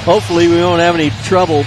hopefully we won't have any trouble.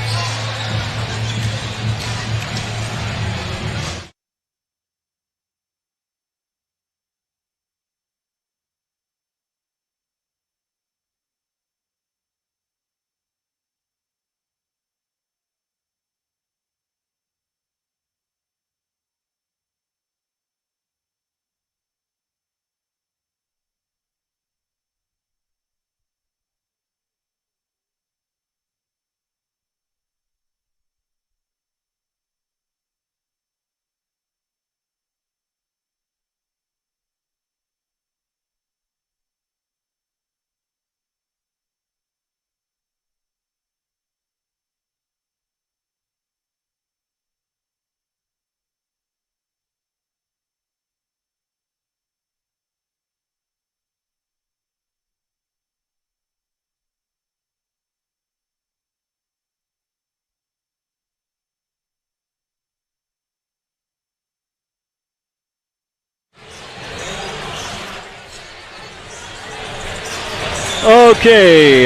Okay,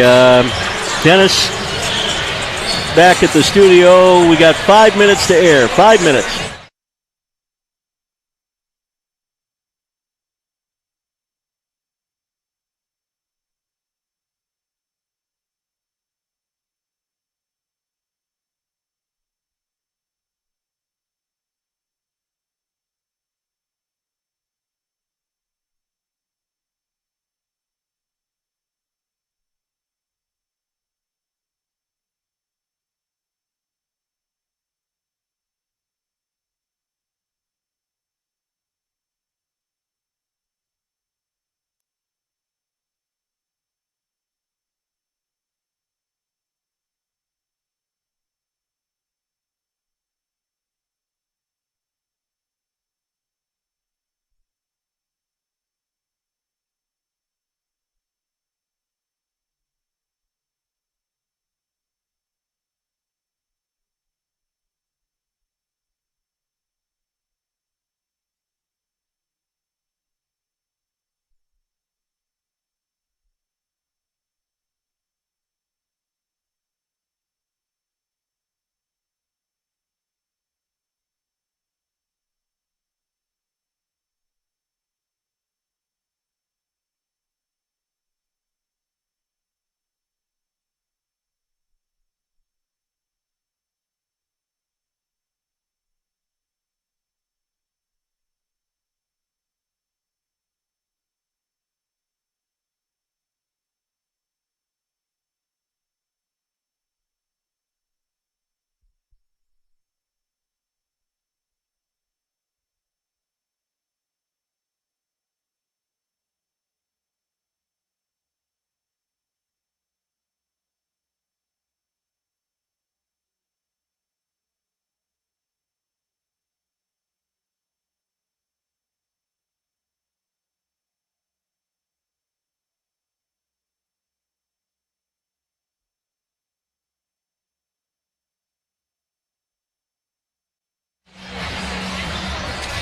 Dennis, back at the studio. We got 5 minutes to air. 5 minutes.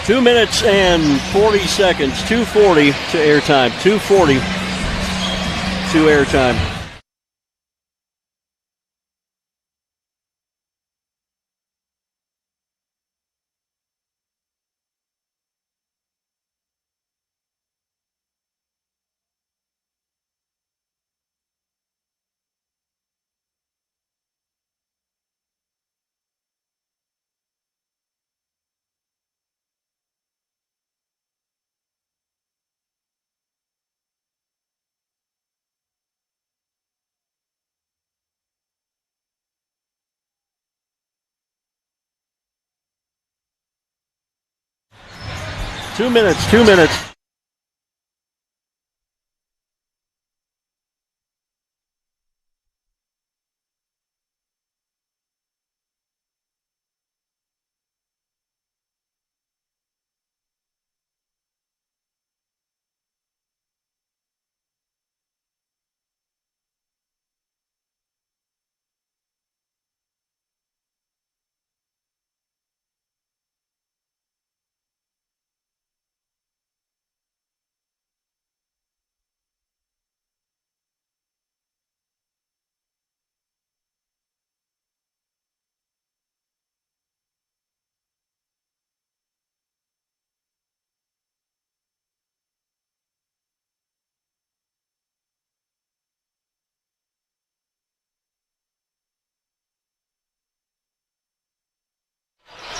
Two minutes and 40 seconds. 2:40 to airtime. 2:40 to airtime. Two minutes.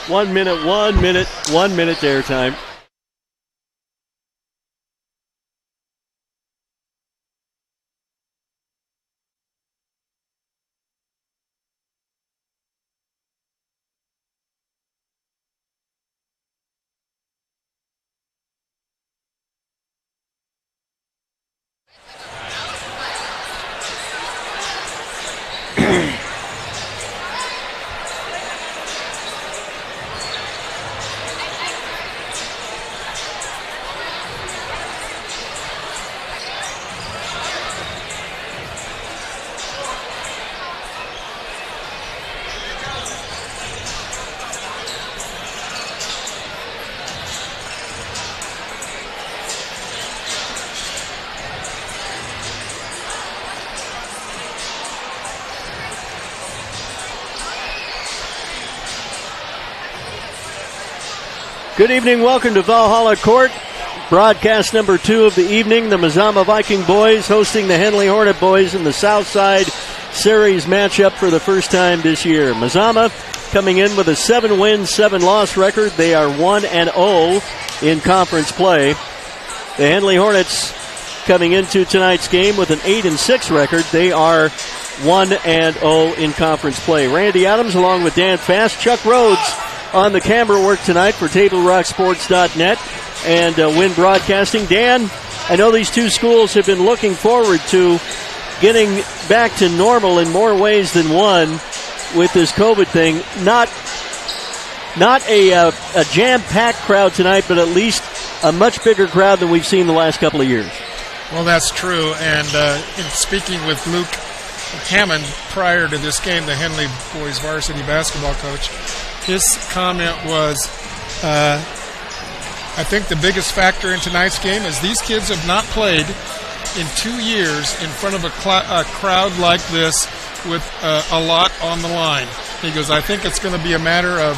1 minute there time. Good evening. Welcome to Valhalla Court. Broadcast number 2 of the evening. The Mazama Viking boys hosting the Henley Hornet boys in the Southside Series matchup for the first time this year. Mazama coming in with a 7-win, 7-loss record. They are 1-0 in conference play. The Henley Hornets coming into tonight's game with an 8-6 record. They are 1-0 in conference play. Randy Adams along with Dan Fast. Chuck Rhodes on the camera work tonight for TableRockSports.net and Win Broadcasting. Dan, I know these two schools have been looking forward to getting back to normal in more ways than one with this COVID thing. Not a jam-packed crowd tonight, but at least a much bigger crowd than we've seen the last couple of years. Well, that's true. And in speaking with Luke Hammond prior to this game, the Henley boys varsity basketball coach, his comment was, I think the biggest factor in tonight's game is these kids have not played in 2 years in front of a crowd like this with a lot on the line. He goes, I think it's going to be a matter of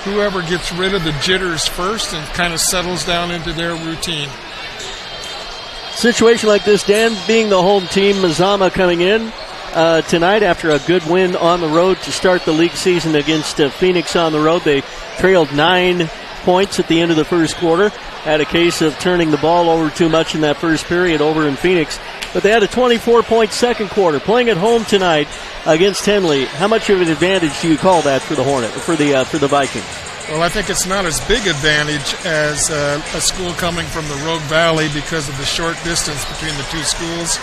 whoever gets rid of the jitters first and kind of settles down into their routine. Situation like this, Dan, being the home team, Mazama coming in tonight after a good win on the road to start the league season against Phoenix on the road. They trailed 9 points at the end of the first quarter. Had a case of turning the ball over too much in that first period over in Phoenix. But they had a 24-point second quarter. Playing at home tonight against Henley, how much of an advantage do you call that for the Hornet, for the Vikings? Well, I think it's not as big advantage as a school coming from the Rogue Valley because of the short distance between the two schools.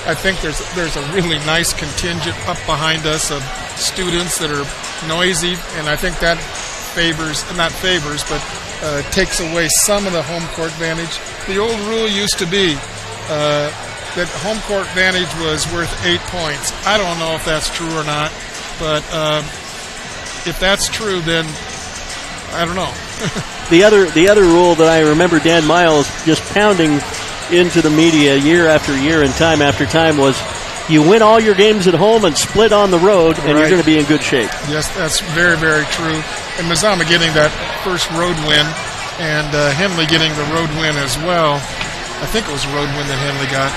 I think there's a really nice contingent up behind us of students that are noisy, and I think that takes away some of the home court advantage. The old rule used to be that home court advantage was worth 8 points. I don't know if that's true or not, but if that's true, then I don't know. The other rule that I remember Dan Miles just pounding into the media year after year and time after time was you win all your games at home and split on the road, and you're going to be in good shape. Yes, that's very, very true. And Mazama getting that first road win, and Henley getting the road win as well. I think it was a road win that Henley got.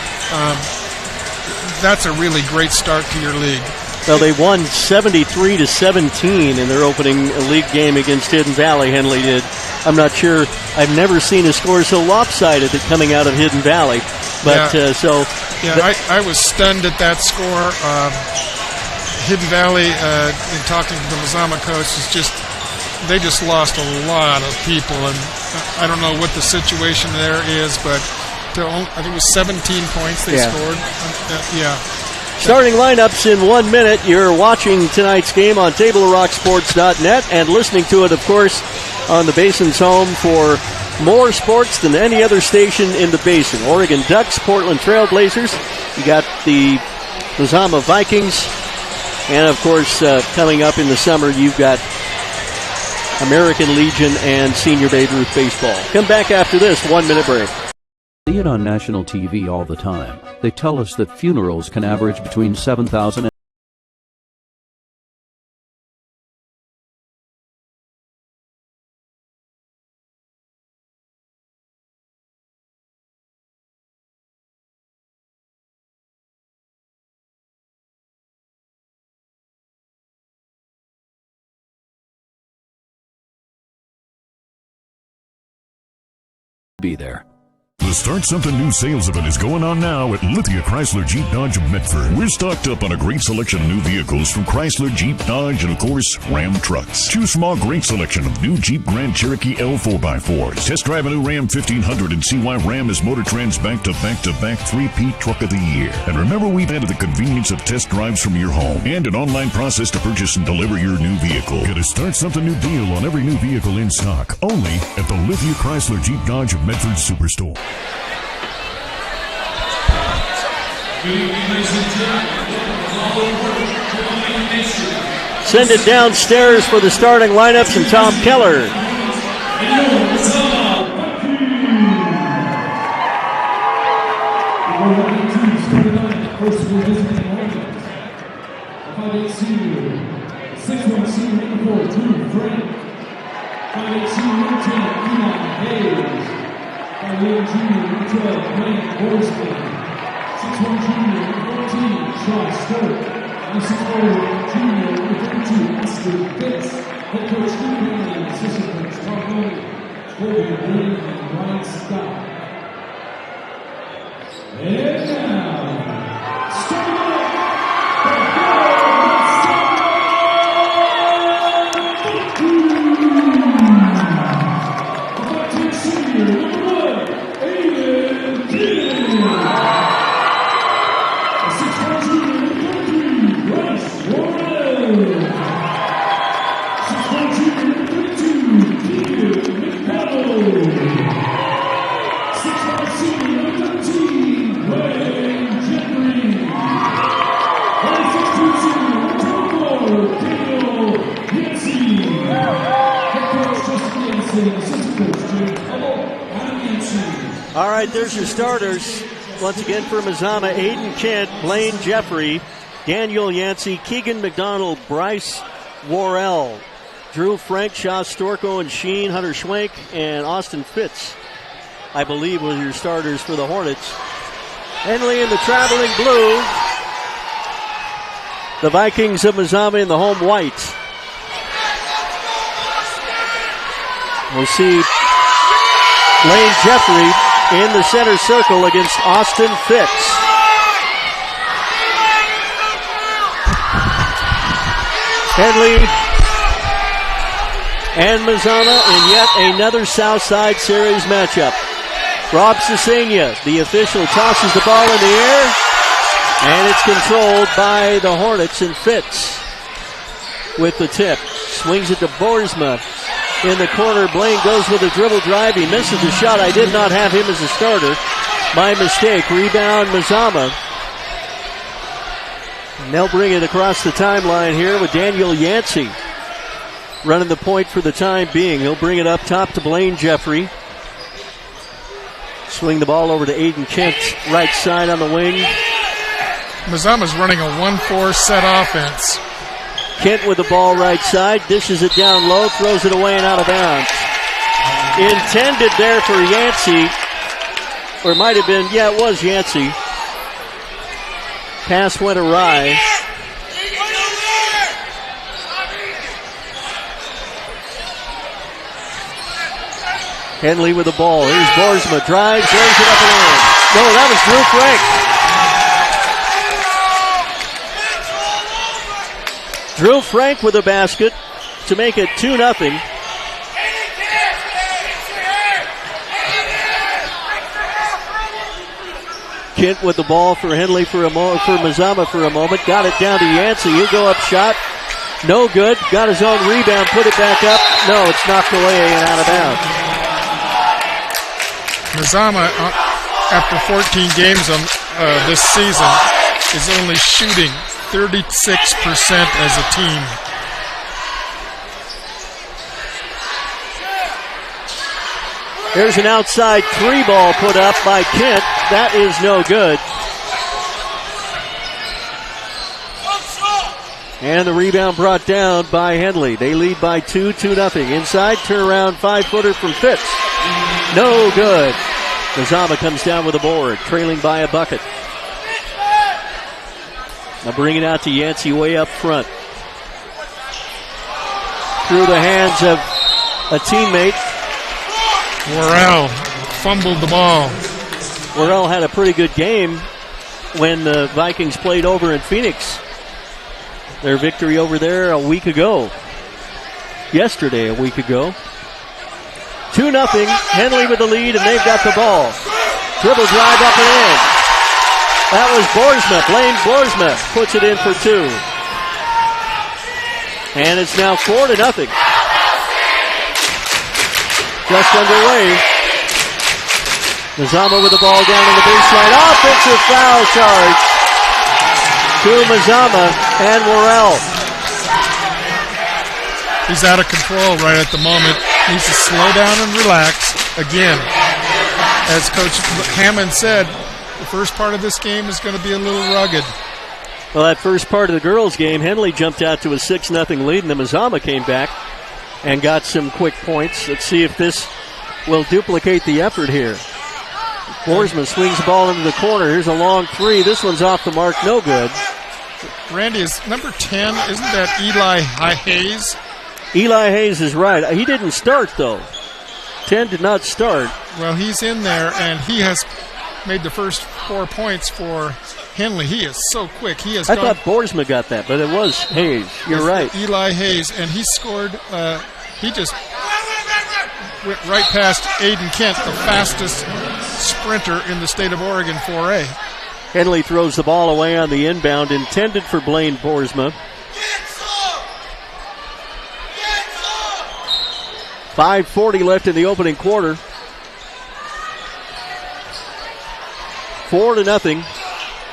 That's a really great start to your league. Well, they won 73-17 in their opening league game against Hidden Valley. Henley did. I'm not sure. I've never seen a score so lopsided coming out of Hidden Valley. But I was stunned at that score. Hidden Valley, in talking to the Mazama coach, they just lost a lot of people, and I don't know what the situation there is, but I think it was 17 points they scored. Starting lineups in 1 minute. You're watching tonight's game on TableRockSports.net and listening to it, of course, on the Basin's home for more sports than any other station in the Basin. Oregon Ducks, Portland Trailblazers. You got the Mazama Vikings. And, of course, coming up in the summer, you've got American Legion and Senior Babe Ruth baseball. Come back after this 1 minute break. See it on national TV all the time. They tell us that funerals can average between 7,000 and be there. The Start Something New sales event is going on now at Lithia Chrysler Jeep Dodge of Medford. We're stocked up on a great selection of new vehicles from Chrysler, Jeep, Dodge, and of course, Ram trucks. Choose from our great selection of new Jeep Grand Cherokee L 4x4s. Test drive a new Ram 1500 and see why Ram is Motor Trend's back-to-back-to-back 3P Truck of the Year. And remember, we've added the convenience of test drives from your home and an online process to purchase and deliver your new vehicle. Get a Start Something New deal on every new vehicle in stock. Only at the Lithia Chrysler Jeep Dodge of Medford Superstore. Send it downstairs for the starting lineups and Tom Keller. All right, there's your starters. Once again for Mazama, Aiden Kent, Blaine Jeffrey, Daniel Yancey, Keegan McDonald, Bryce Worrell, Drew Frank, Shaw Storko and Sheen, Hunter Schwenk, and Austin Fitz, I believe, were your starters for the Hornets. Henley in the traveling blue. The Vikings of Mazama in the home white. We'll see Blaine Jeffrey in the center circle against Austin Fitz. Henley and Mazama in yet another Southside Series matchup. Rob Cesena, the official, tosses the ball in the air, and it's controlled by the Hornets, and Fitz with the tip. Swings it to Boersma. In the corner, Blaine goes with a dribble drive. He misses the shot. I did not have him as a starter. My mistake. Rebound, Mazama. And they'll bring it across the timeline here with Daniel Yancey running the point for the time being. He'll bring it up top to Blaine Jeffrey. Swing the ball over to Aiden Kent, right side on the wing. Mazama's running a 1-4 set offense. Kent with the ball right side, dishes it down low, throws it away and out of bounds. Intended there for Yancey, or it might have been, yeah, it was Yancey. Pass went awry. Henley with the ball. Here's Boersma, drives, lays it up and in. No, that was Drew Frank. Drew Frank with a basket to make it 2-0. Kent with the ball for Henley for Mazama for a moment. Got it down to Yancey. He'll go up shot. No good. Got his own rebound. Put it back up. No, it's knocked away and out of bounds. Mazama, after 14 games this season, is only shooting 36% as a team. There's an outside three ball put up by Kent. That is no good. And the rebound brought down by Henley. They lead by 2-0. Inside, turnaround 5-footer from Fitz. No good. Mazama comes down with a board, trailing by a bucket. Now bring it out to Yancey way up front. Through the hands of a teammate. Worrell fumbled the ball. Worrell had a pretty good game when the Vikings played over in Phoenix. Their victory over there a week ago. Yesterday, a week ago. 2-0. Henley with the lead, and they've got the ball. Dribble drive up and in. That was Boersma. Blaine Boersma puts it in for 2. And it's now 4-0. Just underway. Mazama with the ball down on the baseline. Offensive foul charge to Mazama and Worrell. He's out of control right at the moment. Needs to slow down and relax. Again, as Coach Hammond said, the first part of this game is going to be a little rugged. Well, that first part of the girls' game, Henley jumped out to a 6-0 lead, and the Mazama came back and got some quick points. Let's see if this will duplicate the effort here. Boersma swings the ball into the corner. Here's a long 3. This one's off the mark, no good. Randy, is number 10, isn't that Eli Hayes? Eli Hayes is right. He didn't start, though. 10 did not start. Well, he's in there, and he has made the first 4 points for Henley. He is so quick. I thought Boersma got that, but it was Hayes. You're right. Eli Hayes, and he scored. He just went right past Aiden Kent, the fastest sprinter in the state of Oregon 4A. Henley throws the ball away on the inbound, intended for Blaine Boersma. 5:40 left in the opening quarter. 4-0.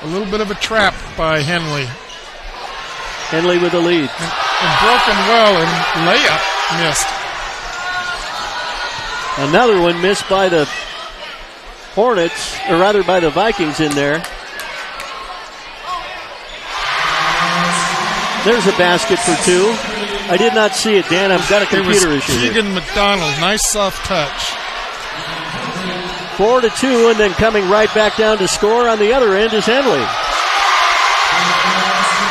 A little bit of a trap by Henley. Henley with the lead. And broken well, and layup missed. Another one missed by the Hornets, or rather by the Vikings in there. There's a basket for 2. I did not see it, Dan. I've got a computer issue here. Keegan McDonald, nice soft touch. 4-2, and then coming right back down to score on the other end is Henley.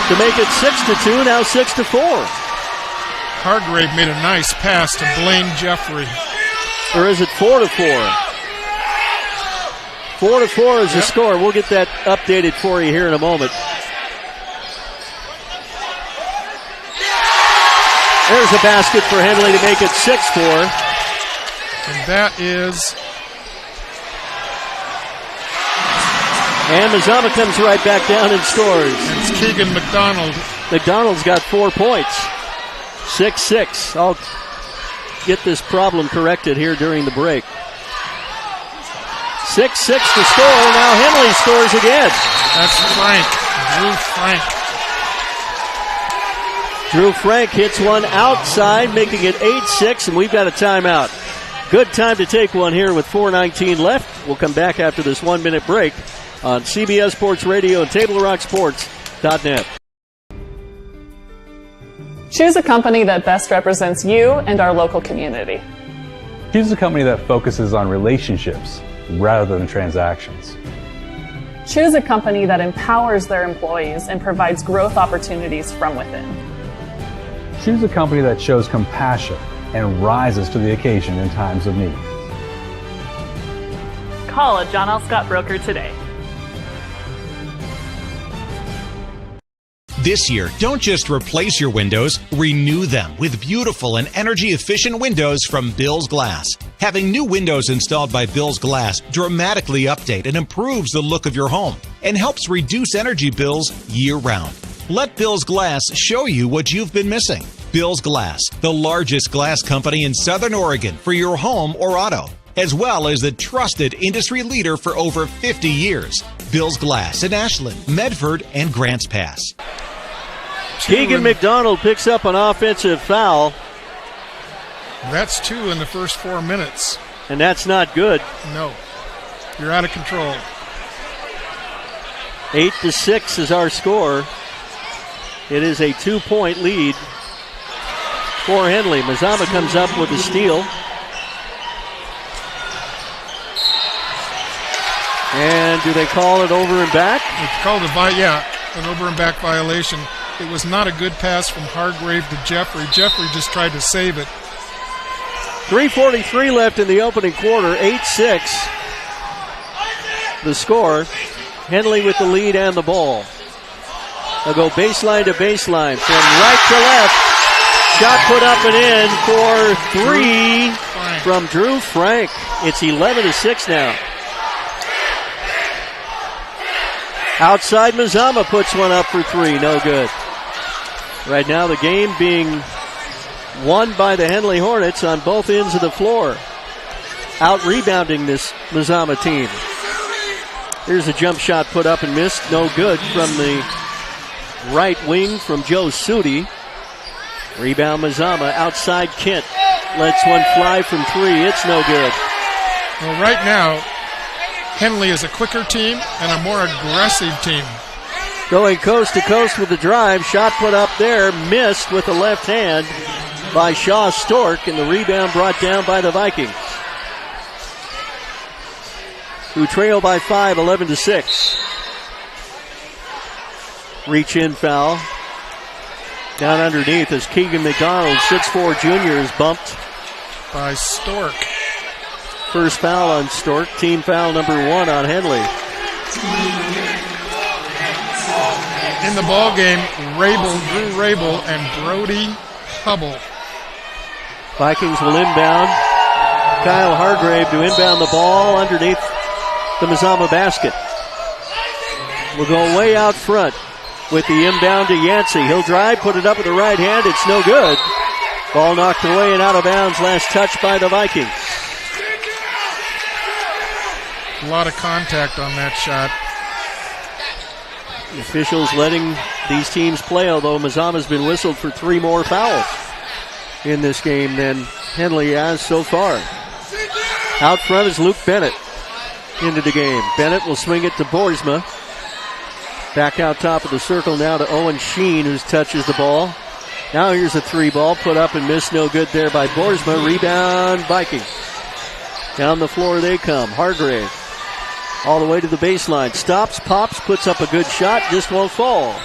To make it 6-2, now 6-4. Hargrave made a nice pass to Blaine Jeffrey. Or is it 4-4? 4-4 is the score. We'll get that updated for you here in a moment. There's a basket for Henley to make it 6-4. And that is... And Mazama comes right back down and scores. It's Keegan McDonald. McDonald's got 4 points. 6-6. I'll get this problem corrected here during the break. 6-6 to score. Now Henley scores again. That's Frank. Drew Frank. Drew Frank hits one outside, making it 8-6, and we've got a timeout. Good time to take one here with 4:19 left. We'll come back after this 1-minute break on CBS Sports Radio and TableRockSports.net. Choose a company that best represents you and our local community. Choose a company that focuses on relationships rather than transactions. Choose a company that empowers their employees and provides growth opportunities from within. Choose a company that shows compassion and rises to the occasion in times of need. Call a John L. Scott broker today. This year, don't just replace your windows, renew them with beautiful and energy-efficient windows from Bill's Glass. Having new windows installed by Bill's Glass dramatically update and improves the look of your home and helps reduce energy bills year-round. Let Bill's Glass show you what you've been missing. Bill's Glass, the largest glass company in Southern Oregon for your home or auto, as well as the trusted industry leader for over 50 years. Bill's Glass in Ashland, Medford, and Grants Pass. Keegan McDonald picks up an offensive foul. That's 2 in the first 4 minutes. And that's not good. No. You're out of control. 8-6 is our score. It is a 2-point lead for Henley. Mazama comes up with a steal. And do they call it over and back? It's called an over and back violation. It was not a good pass from Hargrave to Jeffrey. Jeffrey just tried to save it. 3:43 left in the opening quarter, 8-6. The score. Henley with the lead and the ball. They'll go baseline to baseline from right to left. Shot put up and in for three from Drew Frank. It's 11-6 now. Outside, Mazama puts one up for three. No good. Right now the game being won by the Henley Hornets on both ends of the floor. Out-rebounding this Mazama team. Here's a jump shot put up and missed. No good from the right wing from Joe Sudi. Rebound Mazama. Outside Kent. Lets one fly from three. It's no good. Well, right now, Henley is a quicker team and a more aggressive team. Going coast to coast with the drive. Shot put up there. Missed with the left hand by Shaw Stork. And the rebound brought down by the Vikings, who trail by 5, 11-6. Reach in foul. Down underneath as Keegan McDonald, 6'4" junior, is bumped by Stork. First foul on Stork. Team foul number 1 on Henley. In the ball game, Drew Rabel and Brody Hubble. Vikings will inbound. Kyle Hargrave to inbound the ball underneath the Mazama basket. Will go way out front with the inbound to Yancey. He'll drive, put it up with the right hand. It's no good. Ball knocked away and out of bounds. Last touch by the Vikings. A lot of contact on that shot. The officials letting these teams play, although Mazama's been whistled for 3 more fouls in this game than Henley has so far. Out front is Luke Bennett into the game. Bennett will swing it to Boersma. Back out top of the circle now to Owen Sheen, who touches the ball. Now here's a 3 ball put up and missed. No good there by Boersma. Rebound Vikings. Down the floor they come. Hargrave all the way to the baseline. Stops, pops, puts up a good shot. Just won't fall.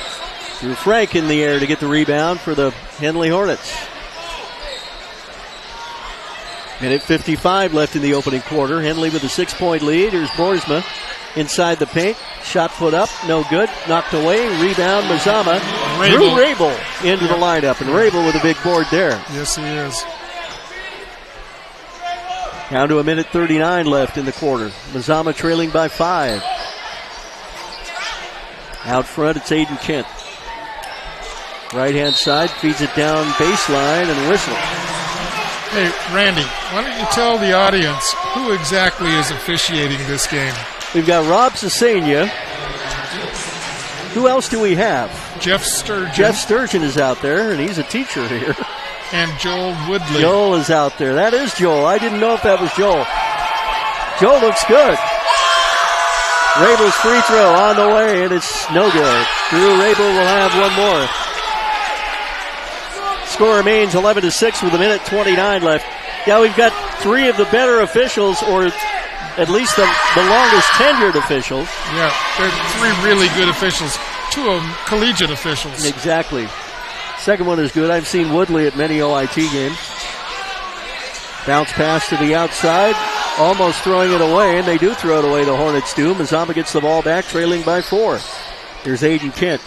Drew Frank in the air to get the rebound for the Henley Hornets. Minute 55 left in the opening quarter. Henley with a 6-point lead. Here's Boersma inside the paint. Shot put up, no good. Knocked away. Rebound Mazama. Drew Rabel into the lineup. And Rabel with a big board there. Yes, he is. Down to a minute 39 left in the quarter. Mazama trailing by 5. Out front, it's Aiden Kent. Right-hand side, feeds it down baseline and whistles. Hey, Randy, why don't you tell the audience who exactly is officiating this game? We've got Rob Cesania. Who else do we have? Jeff Sturgeon. Jeff Sturgeon is out there, and he's a teacher here. And Joel Woodley. Joel is out there. That is Joel. I didn't know if that was Joel. Joel looks good. Rabel's free throw on the way, and it's no good. Drew Rabel will have one more. Score remains 11-6 with a minute 29 left. Yeah, we've got 3 of the better officials, or at least the longest tenured officials. Yeah, there are 3 really good officials. 2 of them collegiate officials. Exactly. Second one is good. I've seen Woodley at many OIT games. Bounce pass to the outside. Almost throwing it away, and they do throw it away, the Hornets do. Mazama gets the ball back, trailing by 4. Here's Aiden Kent.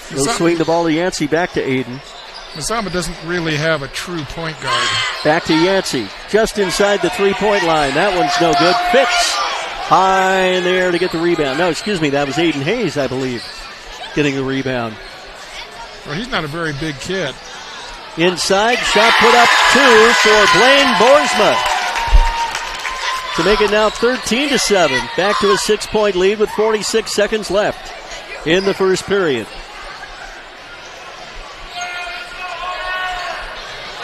He'll swing the ball to Yancey, back to Aiden. Mazama doesn't really have a true point guard. Back to Yancey, just inside the 3-point line. That one's no good. Fitz high in the air to get the rebound. No, excuse me, that was Aiden Hayes, I believe, getting the rebound. Well, he's not a very big kid. Inside, shot put up 2 for Blaine Boersma to make it now 13-7. Back to a 6-point lead with 46 seconds left in the first period.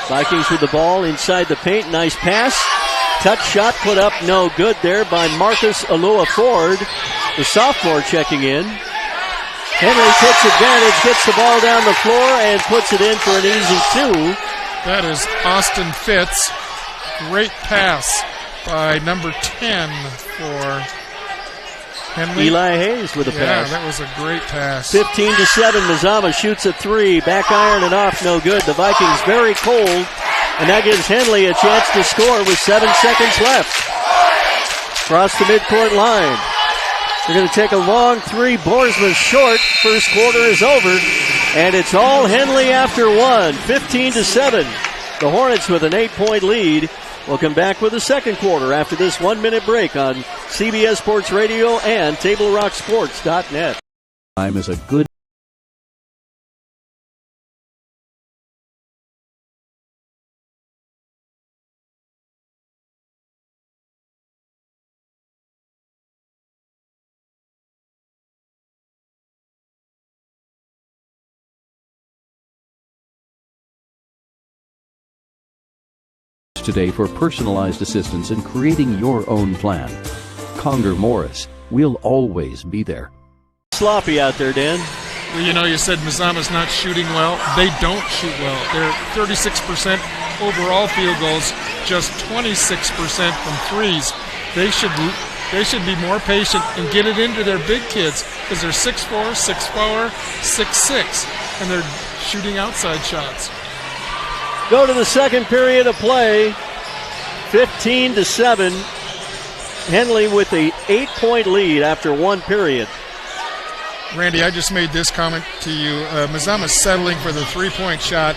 Vikings with the ball inside the paint. Nice pass. Touch shot put up, no good there by Marcus Alua Ford, the sophomore checking in. Henley takes advantage, gets the ball down the floor, and puts it in for an easy 2. That is Austin Fitz. Great pass by number 10 for Henley. Eli Hayes with a pass. Yeah, that was a great pass. 15-7, Mazama shoots a 3. Back iron and off, no good. The Vikings very cold And that gives Henley a chance to score with 7 seconds left. Across the midcourt line. They're going to take a long three. Boersma short. First quarter is over. And it's all Henley after one. 15-7. The Hornets with an 8-point lead. We'll come back with the second quarter after this 1-minute break on CBS Sports Radio and TableRockSports.net. Time is a good today for personalized assistance in creating your own plan. Conger Morris, we'll always be there. Sloppy out there, Dan. Well, you know, you said Mazama's not shooting well. They don't shoot well. They're 36% overall field goals, just 26% from threes. They should be more patient and get it into their big kids because they're 6'4", 6'4", 6'6", and they're shooting outside shots. Go to the second period of play. 15-7. Henley with the 8-point lead after one period. Randy, I just made this comment to you. Mazama's settling for the three-point shot,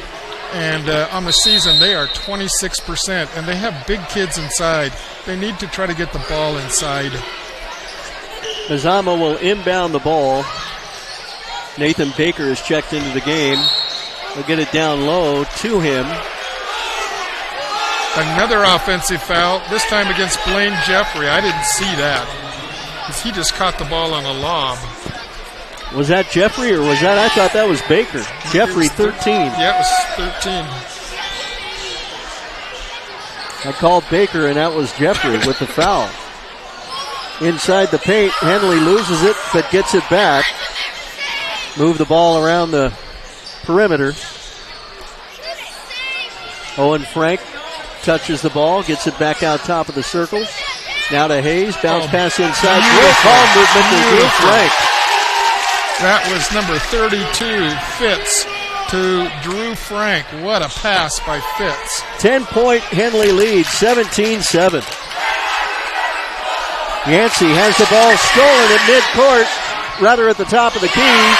and on the season they are 26%, and they have big kids inside. They need to try to get the ball inside. Mazama will inbound the ball. Nathan Baker is checked into the game. He'll get it down low to him. Another offensive foul, this time against Blaine Jeffrey. I didn't see that because he just caught the ball on a lob. Was that Jeffrey or was that? I thought that was Baker. Jeffrey, 13. Yeah, it was 13. I called Baker, and that was Jeffrey with the foul. Inside the paint, Henley loses it but gets it back. Move the ball around the perimeter. Owen Frank touches the ball, gets it back out top of the circle. Now to Hayes, bounce pass inside. Real ball movement to Drew Frank. That was number 32, Fitz, to Drew Frank. What a pass by Fitz. 10-point Henley lead, 17-7. Yancey has the ball stolen at midcourt, rather at the top of the key.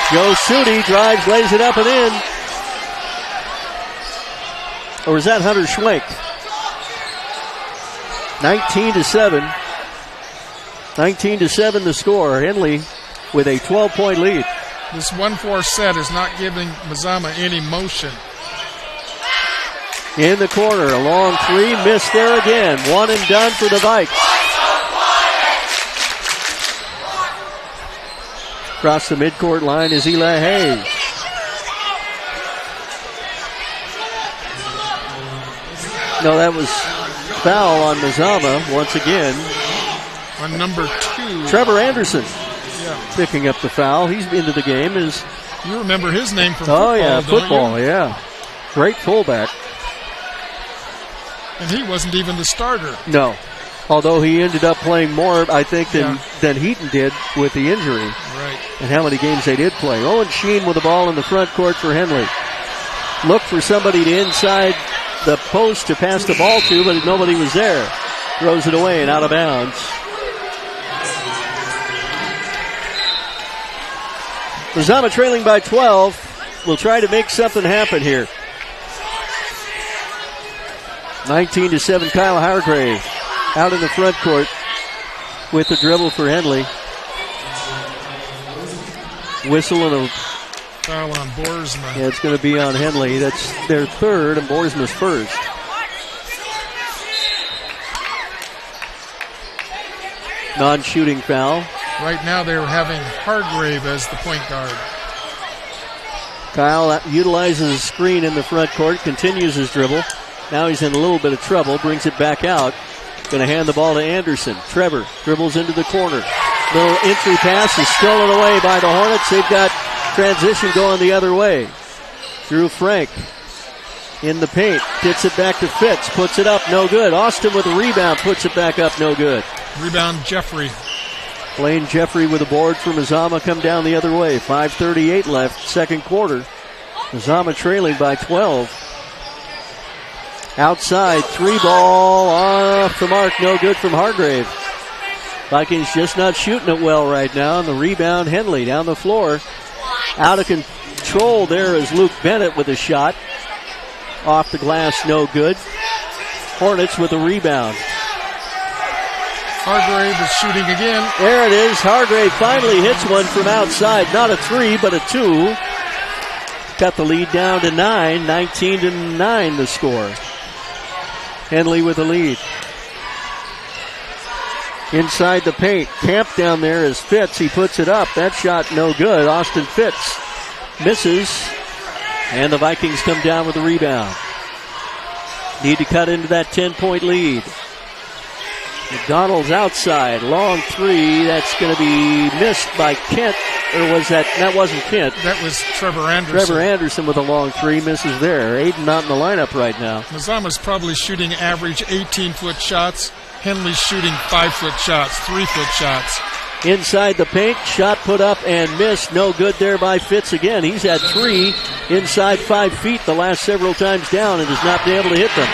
Joe Sudi drives, lays it up and in. Or is that Hunter Schwenk? 19-7. 19-7 the score. Henley with a 12-point lead. This 1-4 set is not giving Mazama any motion. In the corner, a long three, missed there again. One and done for the Vikes. Across the midcourt line is Eli Hayes. No, that was foul on Mazama once again. On number 2. Trevor Anderson. Yeah. Picking up the foul. He's into the game. You remember his name from football, yeah, don't football, you? yeah. Great fullback. And he wasn't even the starter. No. Although he ended up playing more, I think, than Heaton did with the injury. Right. And how many games they did play. Owen Sheen with the ball in the front court for Henley. Looked for somebody to inside the post to pass the ball to, but nobody was there. Throws it away and out of bounds. Mazama trailing by 12. Will try to make something happen here. 19-7, Kyle Hargrave out in the front court with the dribble for Henley. Whistle and a foul on Boersma. Yeah, it's going to be on Henley. That's their third and Boersma's first. Non-shooting foul. Right now they're having Hargrave as the point guard. Kyle utilizes a screen in the front court, continues his dribble. Now he's in a little bit of trouble, brings it back out. Going to hand the ball to Anderson. Trevor dribbles into the corner. Little entry pass is stolen away by the Hornets. They've got transition going the other way. Drew Frank in the paint. Gets it back to Fitz. Puts it up. No good. Austin with a rebound. Puts it back up. No good. Rebound Jeffrey. Blaine Jeffrey with a board for Mazama. Come down the other way. 5:38 left. Second quarter. Mazama trailing by 12. Outside, 3-ball off the mark, no good from Hargrave. Vikings just not shooting it well right now. And the rebound, Henley down the floor. Out of control there is Luke Bennett with a shot. Off the glass, no good. Hornets with a rebound. Hargrave is shooting again. There it is. Hargrave finally hits one from outside. Not a 3, but a 2. Cut the lead down to 9. 19-9 the score. Henley with the lead. Inside the paint. Camp down there is Fitz. He puts it up. That shot no good. Austin Fitz misses. And the Vikings come down with the rebound. Need to cut into that 10-point lead. McDonald's outside. Long 3. That's going to be missed by Kent. Or was that? That wasn't Kent. That was Trevor Anderson. Trevor Anderson with a long 3. Misses there. Aiden not in the lineup right now. Mazama's probably shooting average 18-foot shots. Henley's shooting 5-foot shots, 3-foot shots. Inside the paint, shot put up and missed. No good there by Fitz again. He's had 3 inside 5 feet the last several times down and has not been able to hit them.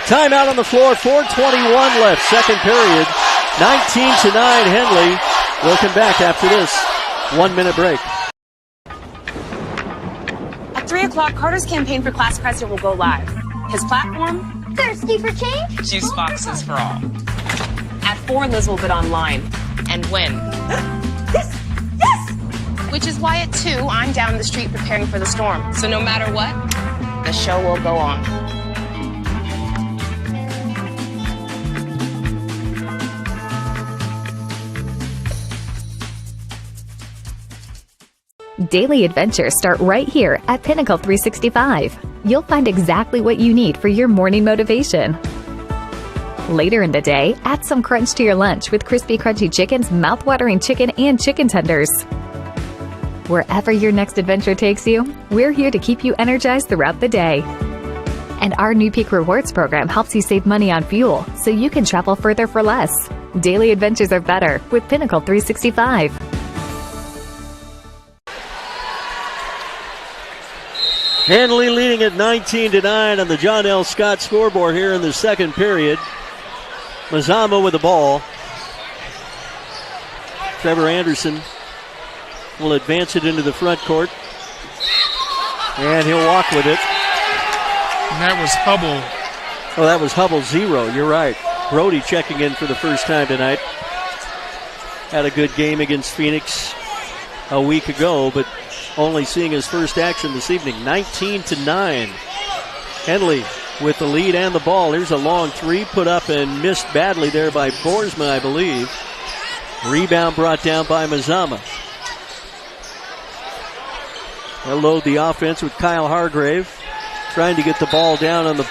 Timeout on the floor, 4:21 left, second period. 19-9 Henley. We'll come back after this 1-minute break. At 3 o'clock, Carter's campaign for class president will go live. His platform? Thirsty for change? Juice boxes for all. At 4, Liz will bid online and win. Yes! Yes! Which is why at 2, I'm down the street preparing for the storm. So no matter what, the show will go on. Daily adventures start right here at Pinnacle 365. You'll find exactly what you need for your morning motivation. Later in the day, add some crunch to your lunch with Crispy Crunchy Chicken's mouth-watering chicken and chicken tenders. Wherever your next adventure takes you, we're here to keep you energized throughout the day. And our new Peak Rewards program helps you save money on fuel so you can travel further for less. Daily adventures are better with Pinnacle 365. Henley leading at 19-9 on the John L. Scott scoreboard here in the second period. Mazama with the ball. Trevor Anderson will advance it into the front court. And he'll walk with it. And that was Hubble. Oh, that was Hubble 0. You're right. Brody checking in for the first time tonight. Had a good game against Phoenix a week ago, but only seeing his first action this evening. 19-9. Henley with the lead and the ball. Here's a long 3 put up and missed badly there by Boersma, I believe. Rebound brought down by Mazama. They'll load the offense with Kyle Hargrave. Trying to get the ball down on the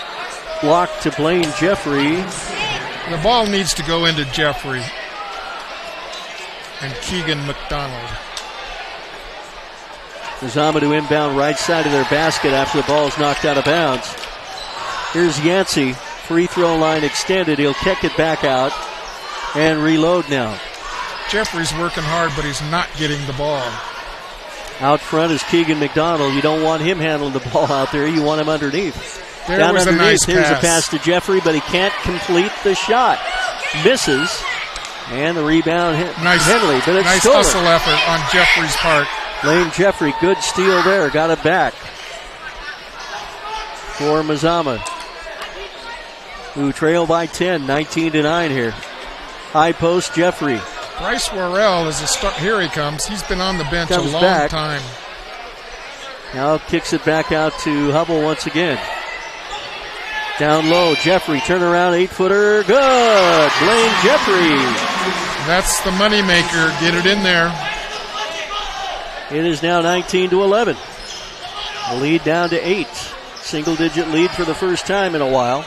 block to Blaine Jeffrey. The ball needs to go into Jeffrey and Keegan McDonald. Mazama to inbound right side of their basket after the ball is knocked out of bounds. Here's Yancey. Free throw line extended. He'll kick it back out and reload now. Jeffrey's working hard, but he's not getting the ball. Out front is Keegan McDonald. You don't want him handling the ball out there. You want him underneath. There Down was underneath. A nice Here's pass. a pass to Jeffrey, but he can't complete the shot. Misses. And the rebound Henley, but it's nice stolen. hustle effort on Jeffrey's part. Blaine Jeffrey, good steal there. Got it back for Mazama, who trail by 10, 19-9 here. High post, Jeffrey. Bryce Worrell is a start. Here he comes. He's been on the bench a long back. time. Now kicks it back out to Hubble once again. Down low, Jeffrey, turnaround, 8-footer, good. Blaine Jeffrey. That's the moneymaker. Get it in there. It is now 19-11. The lead down to 8. Single-digit lead for the first time in a while.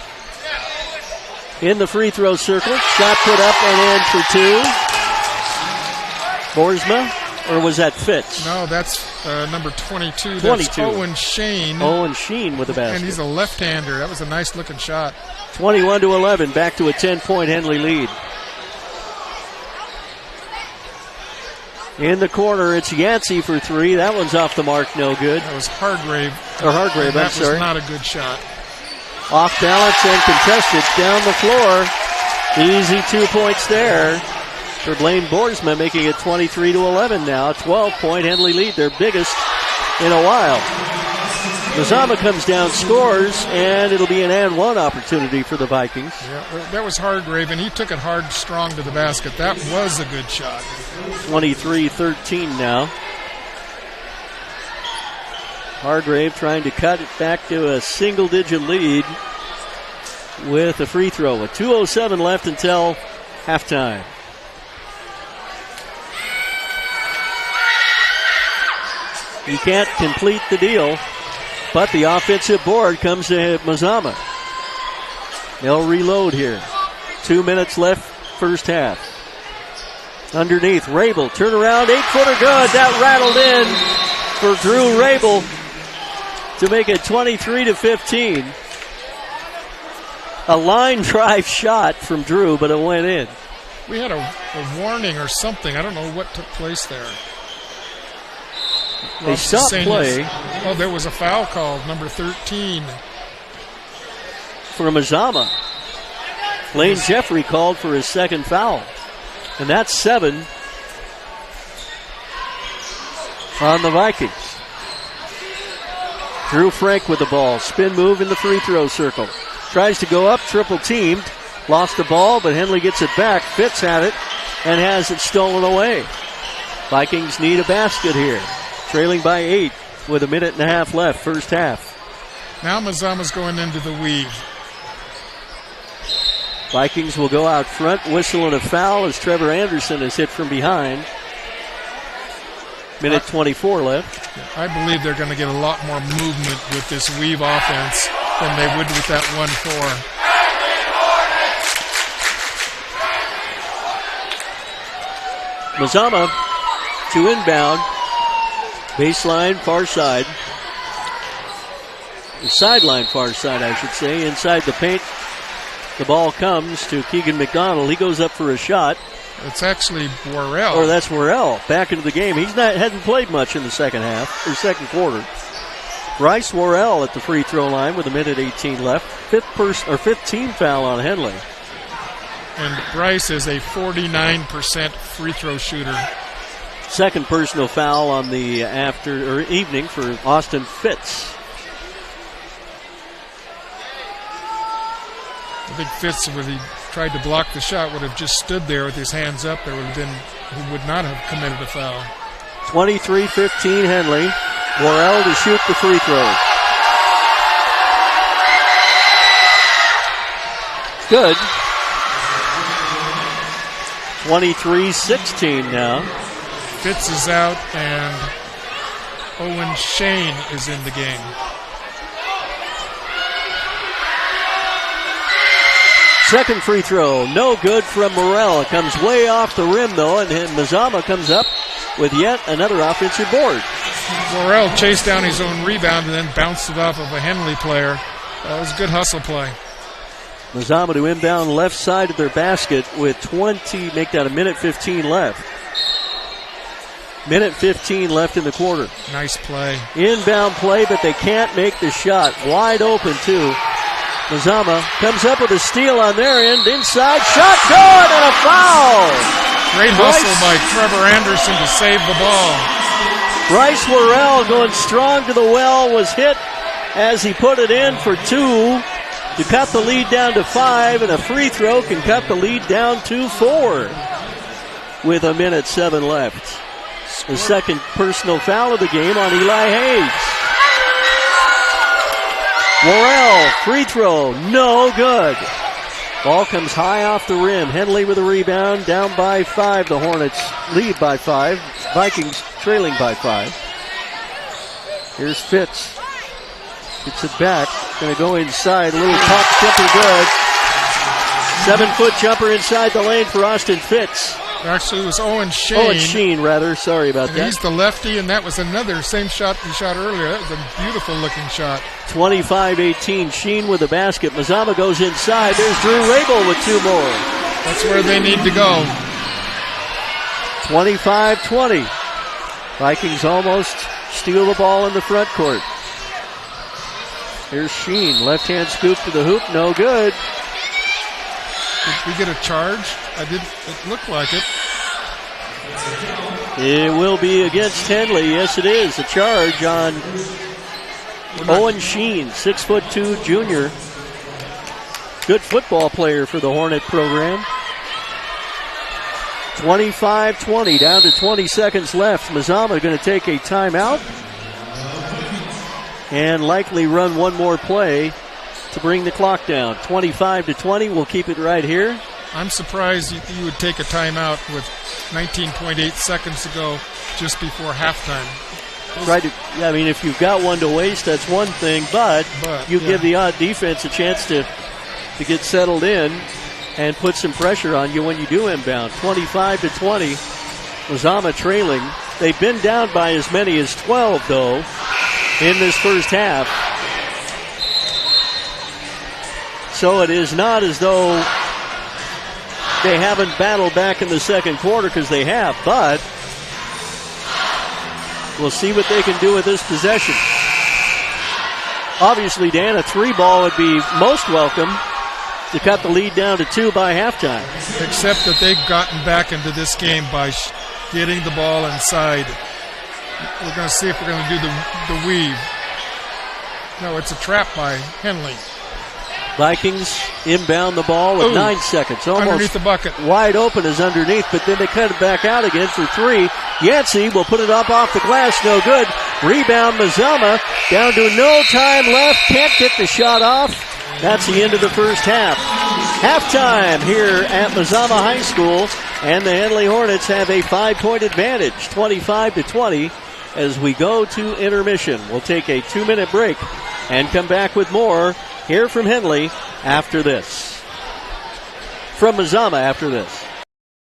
In the free throw circle, shot put up and in for 2. Boersma, or was that Fitz? No, that's number 22. 22. That's Owen Shane. Owen Sheen with the basket. And he's a left-hander. That was a nice-looking shot. 21-11, back to a 10-point Henley lead. In the corner, it's Yancey for 3. That one's off the mark, no good. That was Hargrave. Or Hargrave, that I'm sorry. was not a good shot. Off balance and contested down the floor. Easy 2 points there for Blaine Boersma, making it 23-11 now. 12-point Henley lead, their biggest in a while. Mazama comes down, scores, and it'll be an and one opportunity for the Vikings. Yeah, that was Hargrave, and he took it hard, strong to the basket. That was a good shot. 23-13 now. Hargrave trying to cut it back to a single-digit lead with a free throw. With 2:07 left until halftime. He can't complete the deal, but the offensive board comes to Mazama. They'll reload here. 2 minutes left, first half. Underneath, Rabel, turn around, 8-footer good. That rattled in for Drew Rabel to make it 23-15. A line drive shot from Drew, but it went in. We had a warning or something. I don't know what took place there. They stopped play. Oh, there was a foul called, number 13. For Mazama. Lane Jeffrey called for his second foul. And that's 7 on the Vikings. Drew Frank with the ball. Spin move in the free throw circle. Tries to go up, triple teamed. Lost the ball, but Henley gets it back. Fitz had it and has it stolen away. Vikings need a basket here. Trailing by 8 with a minute and a half left, first half. Now Mazama's going into the weave. Vikings will go out front, whistle and a foul as Trevor Anderson is hit from behind. Minute 24 left. I believe they're going to get a lot more movement with this weave offense than they would with that 1-4. Mazama to inbound. Baseline, far side. The sideline, far side, I should say. Inside the paint, the ball comes to Keegan McDonald. He goes up for a shot. It's actually Worrell. Or that's Worrell back into the game. Hadn't played much in the second half, or second quarter. Bryce Worrell at the free throw line with a minute 18 left. Fifth team foul on Henley. And Bryce is a 49% free throw shooter. Second personal foul on the evening for Austin Fitz. I think Fitz, when he tried to block the shot, would have just stood there with his hands up. He would not have committed a foul. 23-15 Henley. Worrell to shoot the free throw. Good. 23-16 now. Fitz is out, and Owen Shane is in the game. Second free throw, no good from Morrell. It comes way off the rim, though, and Mazama comes up with yet another offensive board. Morrell chased down his own rebound and then bounced it off of a Henley player. That was a good hustle play. Mazama to inbound left side of their basket with 20, make that a minute 15 left. Minute 15 left in the quarter. Nice play. Inbound play, but they can't make the shot. Wide open, too. Mazama comes up with a steal on their end. Inside, shot good, and a foul. Great hustle by Trevor Anderson to save the ball. Bryce Worrell going strong to the well, was hit as he put it in for 2 to cut the lead down to 5, and a free throw can cut the lead down to 4 with a minute 7 left. The second personal foul of the game on Eli Hayes. Worrell, free throw, no good. Ball comes high off the rim. Henley with a rebound, down by 5. The Hornets lead by 5. Vikings trailing by 5. Here's Fitz. Gets it back. Going to go inside. A little pop jumper good. 7-foot jumper inside the lane for Austin Fitz. Actually, it was Owen Shane. Owen Sheen, rather. Sorry about that. He's the lefty, and that was another same shot he shot earlier. That was a beautiful-looking shot. 25-18. Sheen with the basket. Mazama goes inside. There's Drew Rabel with 2 more. That's where they need to go. 25-20. Vikings almost steal the ball in the front court. Here's Sheen. Left-hand scoop to the hoop. No good. Did we get a charge? It looked like it. It will be against Henley. Yes, it is. A charge on Owen Sheen, 6'2" junior. Good football player for the Hornet program. 25-20, down to 20 seconds left. Mazama going to take a timeout and likely run one more play to bring the clock down. 25-20, we'll keep it right here. I'm surprised you would take a timeout with 19.8 seconds to go just before halftime. Right. I mean, if you've got one to waste, that's one thing, but you give the odd defense a chance to get settled in and put some pressure on you when you do inbound. 25-20, Mazama trailing. They've been down by as many as 12, though, in this first half. So it is not as though they haven't battled back in the second quarter, because they have, but we'll see what they can do with this possession. Obviously, Dan, a 3-ball would be most welcome to cut the lead down to 2 by halftime. Except that they've gotten back into this game by getting the ball inside. We're going to see if we're going to do the weave. No, it's a trap by Henley. Vikings inbound the ball with 9 seconds. Almost underneath the bucket. Wide open is underneath, but then they cut it back out again for 3. Yancey will put it up off the glass. No good. Rebound Mazama. Down to no time left. Can't get the shot off. That's the end of the first half. Halftime here at Mazama High School, and the Henley Hornets have a 5-point advantage, 25-20, as we go to intermission. We'll take a 2-minute break and come back with more here from Henley after this. From Mazama after this.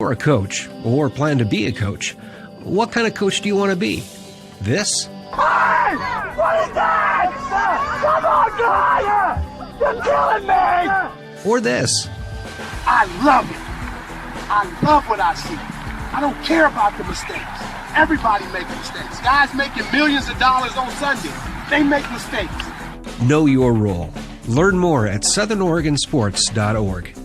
Or a coach, or plan to be a coach. What kind of coach do you want to be? This? Hey! What is that? Come on, guy! You're killing me! Or this? I love it. I love what I see. I don't care about the mistakes. Everybody makes mistakes. Guys making millions of dollars on Sunday, they make mistakes. Know your role. Learn more at southernoregonsports.org.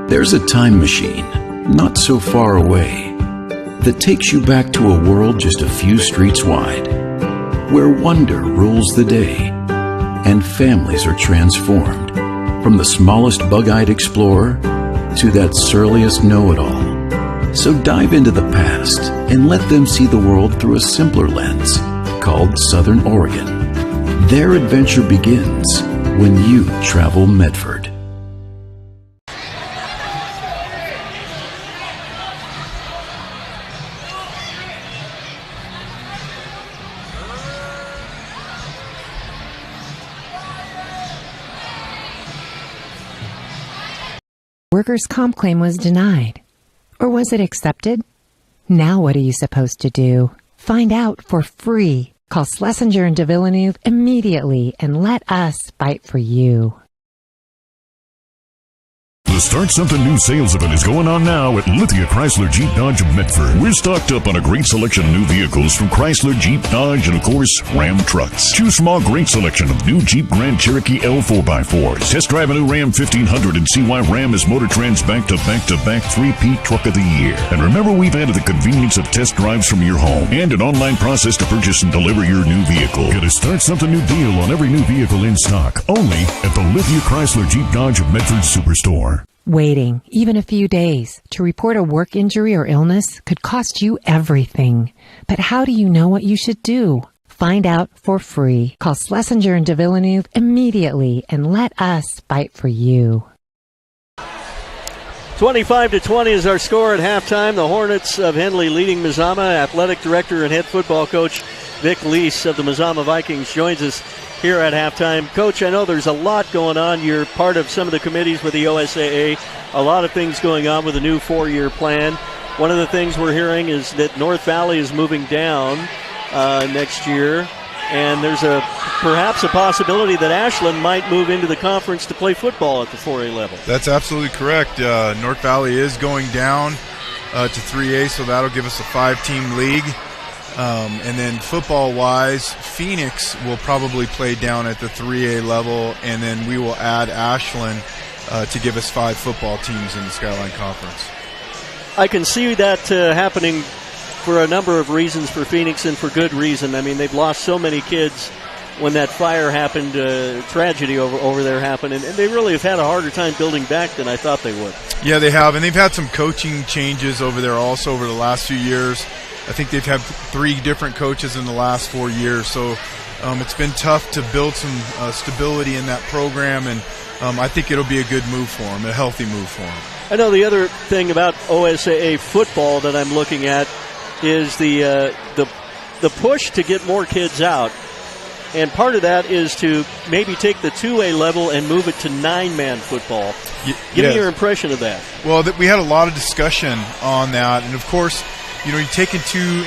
There's a time machine, not so far away, that takes you back to a world just a few streets wide, where wonder rules the day, and families are transformed, from the smallest bug-eyed explorer to that surliest know-it-all. So dive into the past and let them see the world through a simpler lens, called Southern Oregon. Their adventure begins when you travel Medford. Workers' comp claim was denied. Or was it accepted? Now what are you supposed to do? Find out for free. Call Schlesinger and de Villeneuve immediately and let us fight for you. The Start Something New sales event is going on now at Lithia Chrysler Jeep Dodge of Medford. We're stocked up on a great selection of new vehicles from Chrysler, Jeep, Dodge, and of course, Ram trucks. Choose from our great selection of new Jeep Grand Cherokee L 4x4s. Test drive a new Ram 1500 and see why Ram is Motor Trend's back-to-back-to-back 3P Truck of the Year. And remember, we've added the convenience of test drives from your home and an online process to purchase and deliver your new vehicle. Get a Start Something New deal on every new vehicle in stock, only at the Lithia Chrysler Jeep Dodge of Medford Superstore. Waiting, even a few days, to report a work injury or illness could cost you everything. But how do you know what you should do? Find out for free. Call Schlesinger and de Villeneuve immediately and let us fight for you. 25-20 is our score at halftime. The Hornets of Henley leading Mazama. Athletic director and head football coach Vic Lease of the Mazama Vikings joins us here at halftime. Coach, I know there's a lot going on. You're part of some of the committees with the OSAA. A lot of things going on with the new 4-year plan. One of the things we're hearing is that North Valley is moving down next year, and there's perhaps a possibility that Ashland might move into the conference to play football at the 4A level. That's absolutely correct. North Valley is going down to 3A, so that'll give us a 5-team league. And then football-wise, Phoenix will probably play down at the 3A level, and then we will add Ashland to give us 5 football teams in the Skyline Conference. I can see that happening for a number of reasons for Phoenix, and for good reason. I mean, they've lost so many kids when that fire happened, tragedy over there happened, and they really have had a harder time building back than I thought they would. Yeah, they have, and they've had some coaching changes over there also over the last few years. I think they've had 3 different coaches in the last 4 years, so it's been tough to build some stability in that program, and I think it'll be a good move for them, a healthy move for them. I know the other thing about OSAA football that I'm looking at is the push to get more kids out. And part of that is to maybe take the 2A level and move it to 9-man football. Give me your impression of that. Well, we had a lot of discussion on that. And, of course, you know, you're taking 2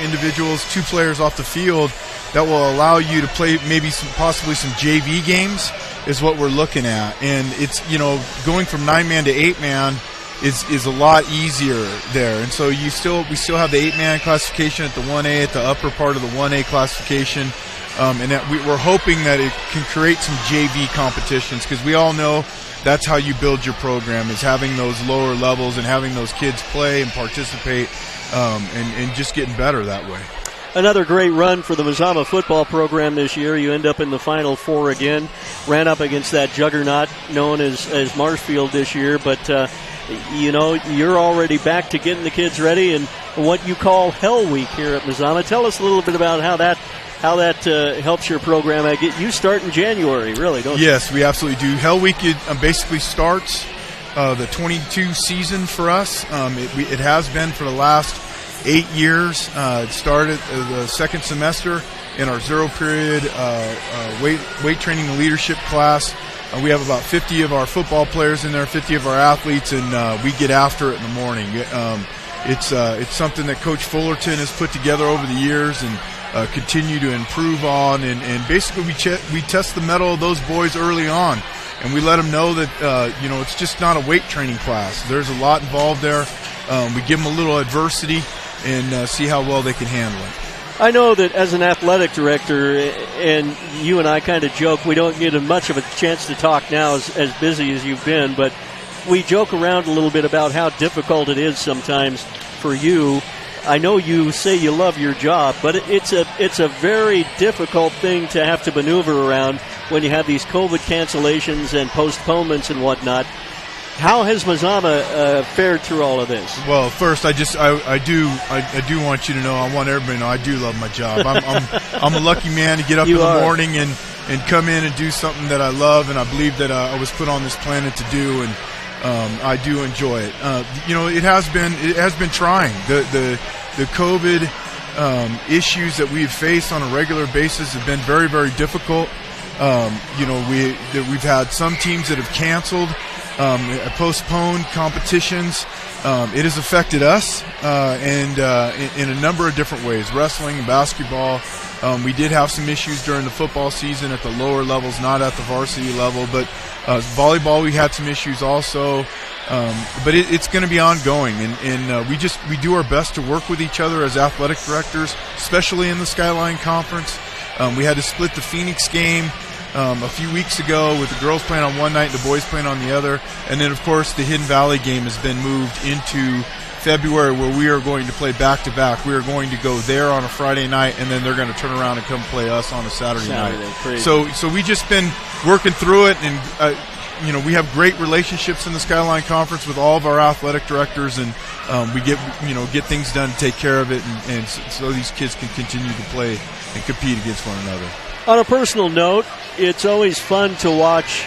players off the field, that will allow you to play maybe possibly some JV games is what we're looking at. And it's, you know, going from 9-man to 8-man is a lot easier there. And so we still have the 8-man classification at the 1A, at the upper part of the 1A classification. And that we're hoping that it can create some JV competitions, because we all know that's how you build your program, is having those lower levels and having those kids play and participate, and just getting better that way. Another great run for the Mazama football program this year. You end up in the Final Four again. Ran up against that juggernaut known as Marshfield this year, but you know, you're already back to getting the kids ready and what you call Hell Week here at Mazama. Tell us a little bit about how that helps your program. You start in January, really, don't you? Yes, we absolutely do. Hell Week basically starts the 22 season for us. It has been for the last 8 years. It started the second semester in our 0-period weight training and leadership class. We have about 50 of our football players in there, 50 of our athletes, and we get after it in the morning. It's something that Coach Fullerton has put together over the years and continue to improve on. And basically we test the mettle of those boys early on, and we let them know that you know, it's just not a weight training class. There's a lot involved there. We give them a little adversity and see how well they can handle it. I know that as an athletic director, and you and I kind of joke, we don't get much of a chance to talk now as busy as you've been, but we joke around a little bit about how difficult it is sometimes for you. I know you say you love your job, but it's a very difficult thing to have to maneuver around when you have these COVID cancellations and postponements and whatnot. How has Mazama fared through all of this? Well, first, I do want you to know, I want everybody to know I do love my job. I'm a lucky man to get up in the morning and come in and do something that I love, and I believe that I was put on this planet to do, and I do enjoy it. You know, it has been trying. The COVID issues that we've faced on a regular basis have been very, very difficult. You know, we've had some teams that have canceled. Postponed competitions. It has affected us and in a number of different ways, wrestling and basketball. We did have some issues during the football season at the lower levels, not at the varsity level, but volleyball we had some issues also. But it's going to be ongoing, and we do our best to work with each other as athletic directors, especially in the Skyline Conference. We had to split the Phoenix game a few weeks ago with the girls playing on one night and the boys playing on the other. And then, of course, the Hidden Valley game has been moved into February, where we are going to play back-to-back. We are going to go there on a Friday night, and then they're going to turn around and come play us on a Saturday night. Crazy. So we just been working through it, and you know, we have great relationships in the Skyline Conference with all of our athletic directors, and we get things done to take care of it, and so these kids can continue to play and compete against one another. On a personal note, it's always fun to watch.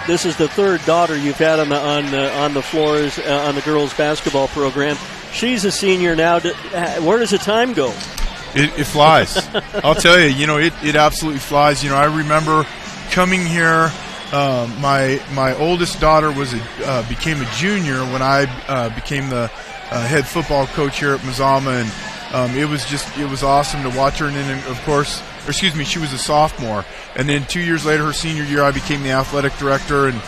This is the third daughter you've had on the floors on the girls' basketball program. She's a senior now. Where does the time go? It flies. I'll tell you. You know, it absolutely flies. You know, I remember coming here. My oldest daughter became a junior when I became the head football coach here at Mazama, and it was awesome to watch her. And then, of course, she was a sophomore, and then 2 years later, her senior year, I became the athletic director, and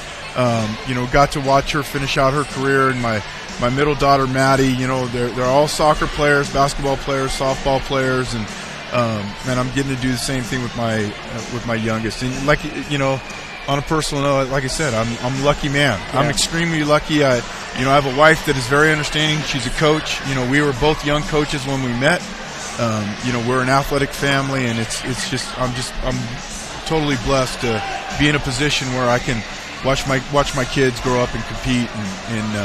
got to watch her finish out her career. And my middle daughter Maddie, you know, they're all soccer players, basketball players, softball players, and and I'm getting to do the same thing with my youngest. And like, you know, on a personal note, like I said, I'm a lucky man. Yeah. I'm extremely lucky. I have a wife that is very understanding. She's a coach. You know, we were both young coaches when we met. You know, we're an athletic family, and it's just I'm totally blessed to be in a position where I can watch my kids grow up and compete, and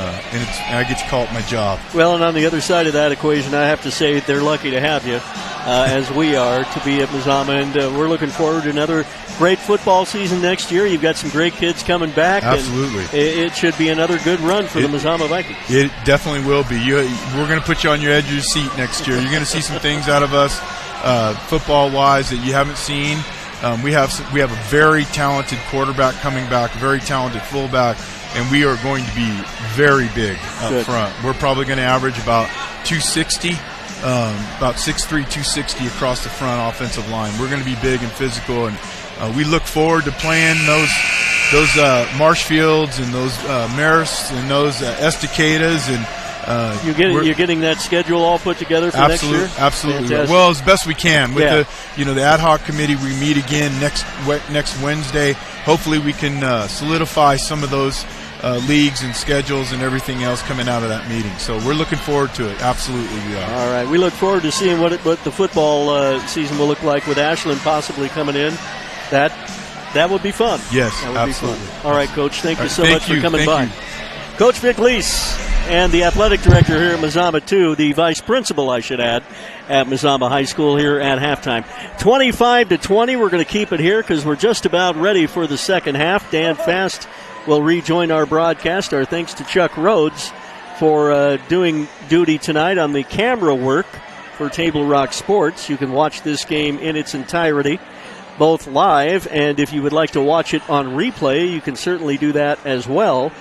I get to call it my job. Well, and on the other side of that equation, I have to say they're lucky to have you, as we are, to be at Mazama, and we're looking forward to another great football season next year. You've got some great kids coming back. Absolutely. And it should be another good run for the Mazama Vikings. It definitely will be. We're going to put you on your edge of your seat next year. You're going to see some things out of us football-wise that you haven't seen. We have a very talented quarterback coming back, a very talented fullback, and we are going to be very big up front. We're probably going to average about 260, about 6'3", 260 across the front offensive line. We're going to be big and physical, and we look forward to playing those Marshfields and those Marist and those Estacadas and. You're getting that schedule all put together for next year? Absolutely. Fantastic. Well, as best we can. With the ad hoc committee, we meet again next Wednesday. Hopefully we can solidify some of those leagues and schedules and everything else coming out of that meeting. So we're looking forward to it. Absolutely we are. All right. We look forward to seeing what the football season will look like with Ashland possibly coming in. That would be fun. Yes, that would absolutely. Be fun. All right, Coach. Thank you so much for coming by. Coach Vic Lease and the athletic director here at Mazama, too, the vice principal, I should add, at Mazama High School here at halftime. 25-20, we're going to keep it here because we're just about ready for the second half. Dan Fast will rejoin our broadcast. Our thanks to Chuck Rhodes for doing duty tonight on the camera work for Table Rock Sports. You can watch this game in its entirety, both live, and if you would like to watch it on replay, you can certainly do that as well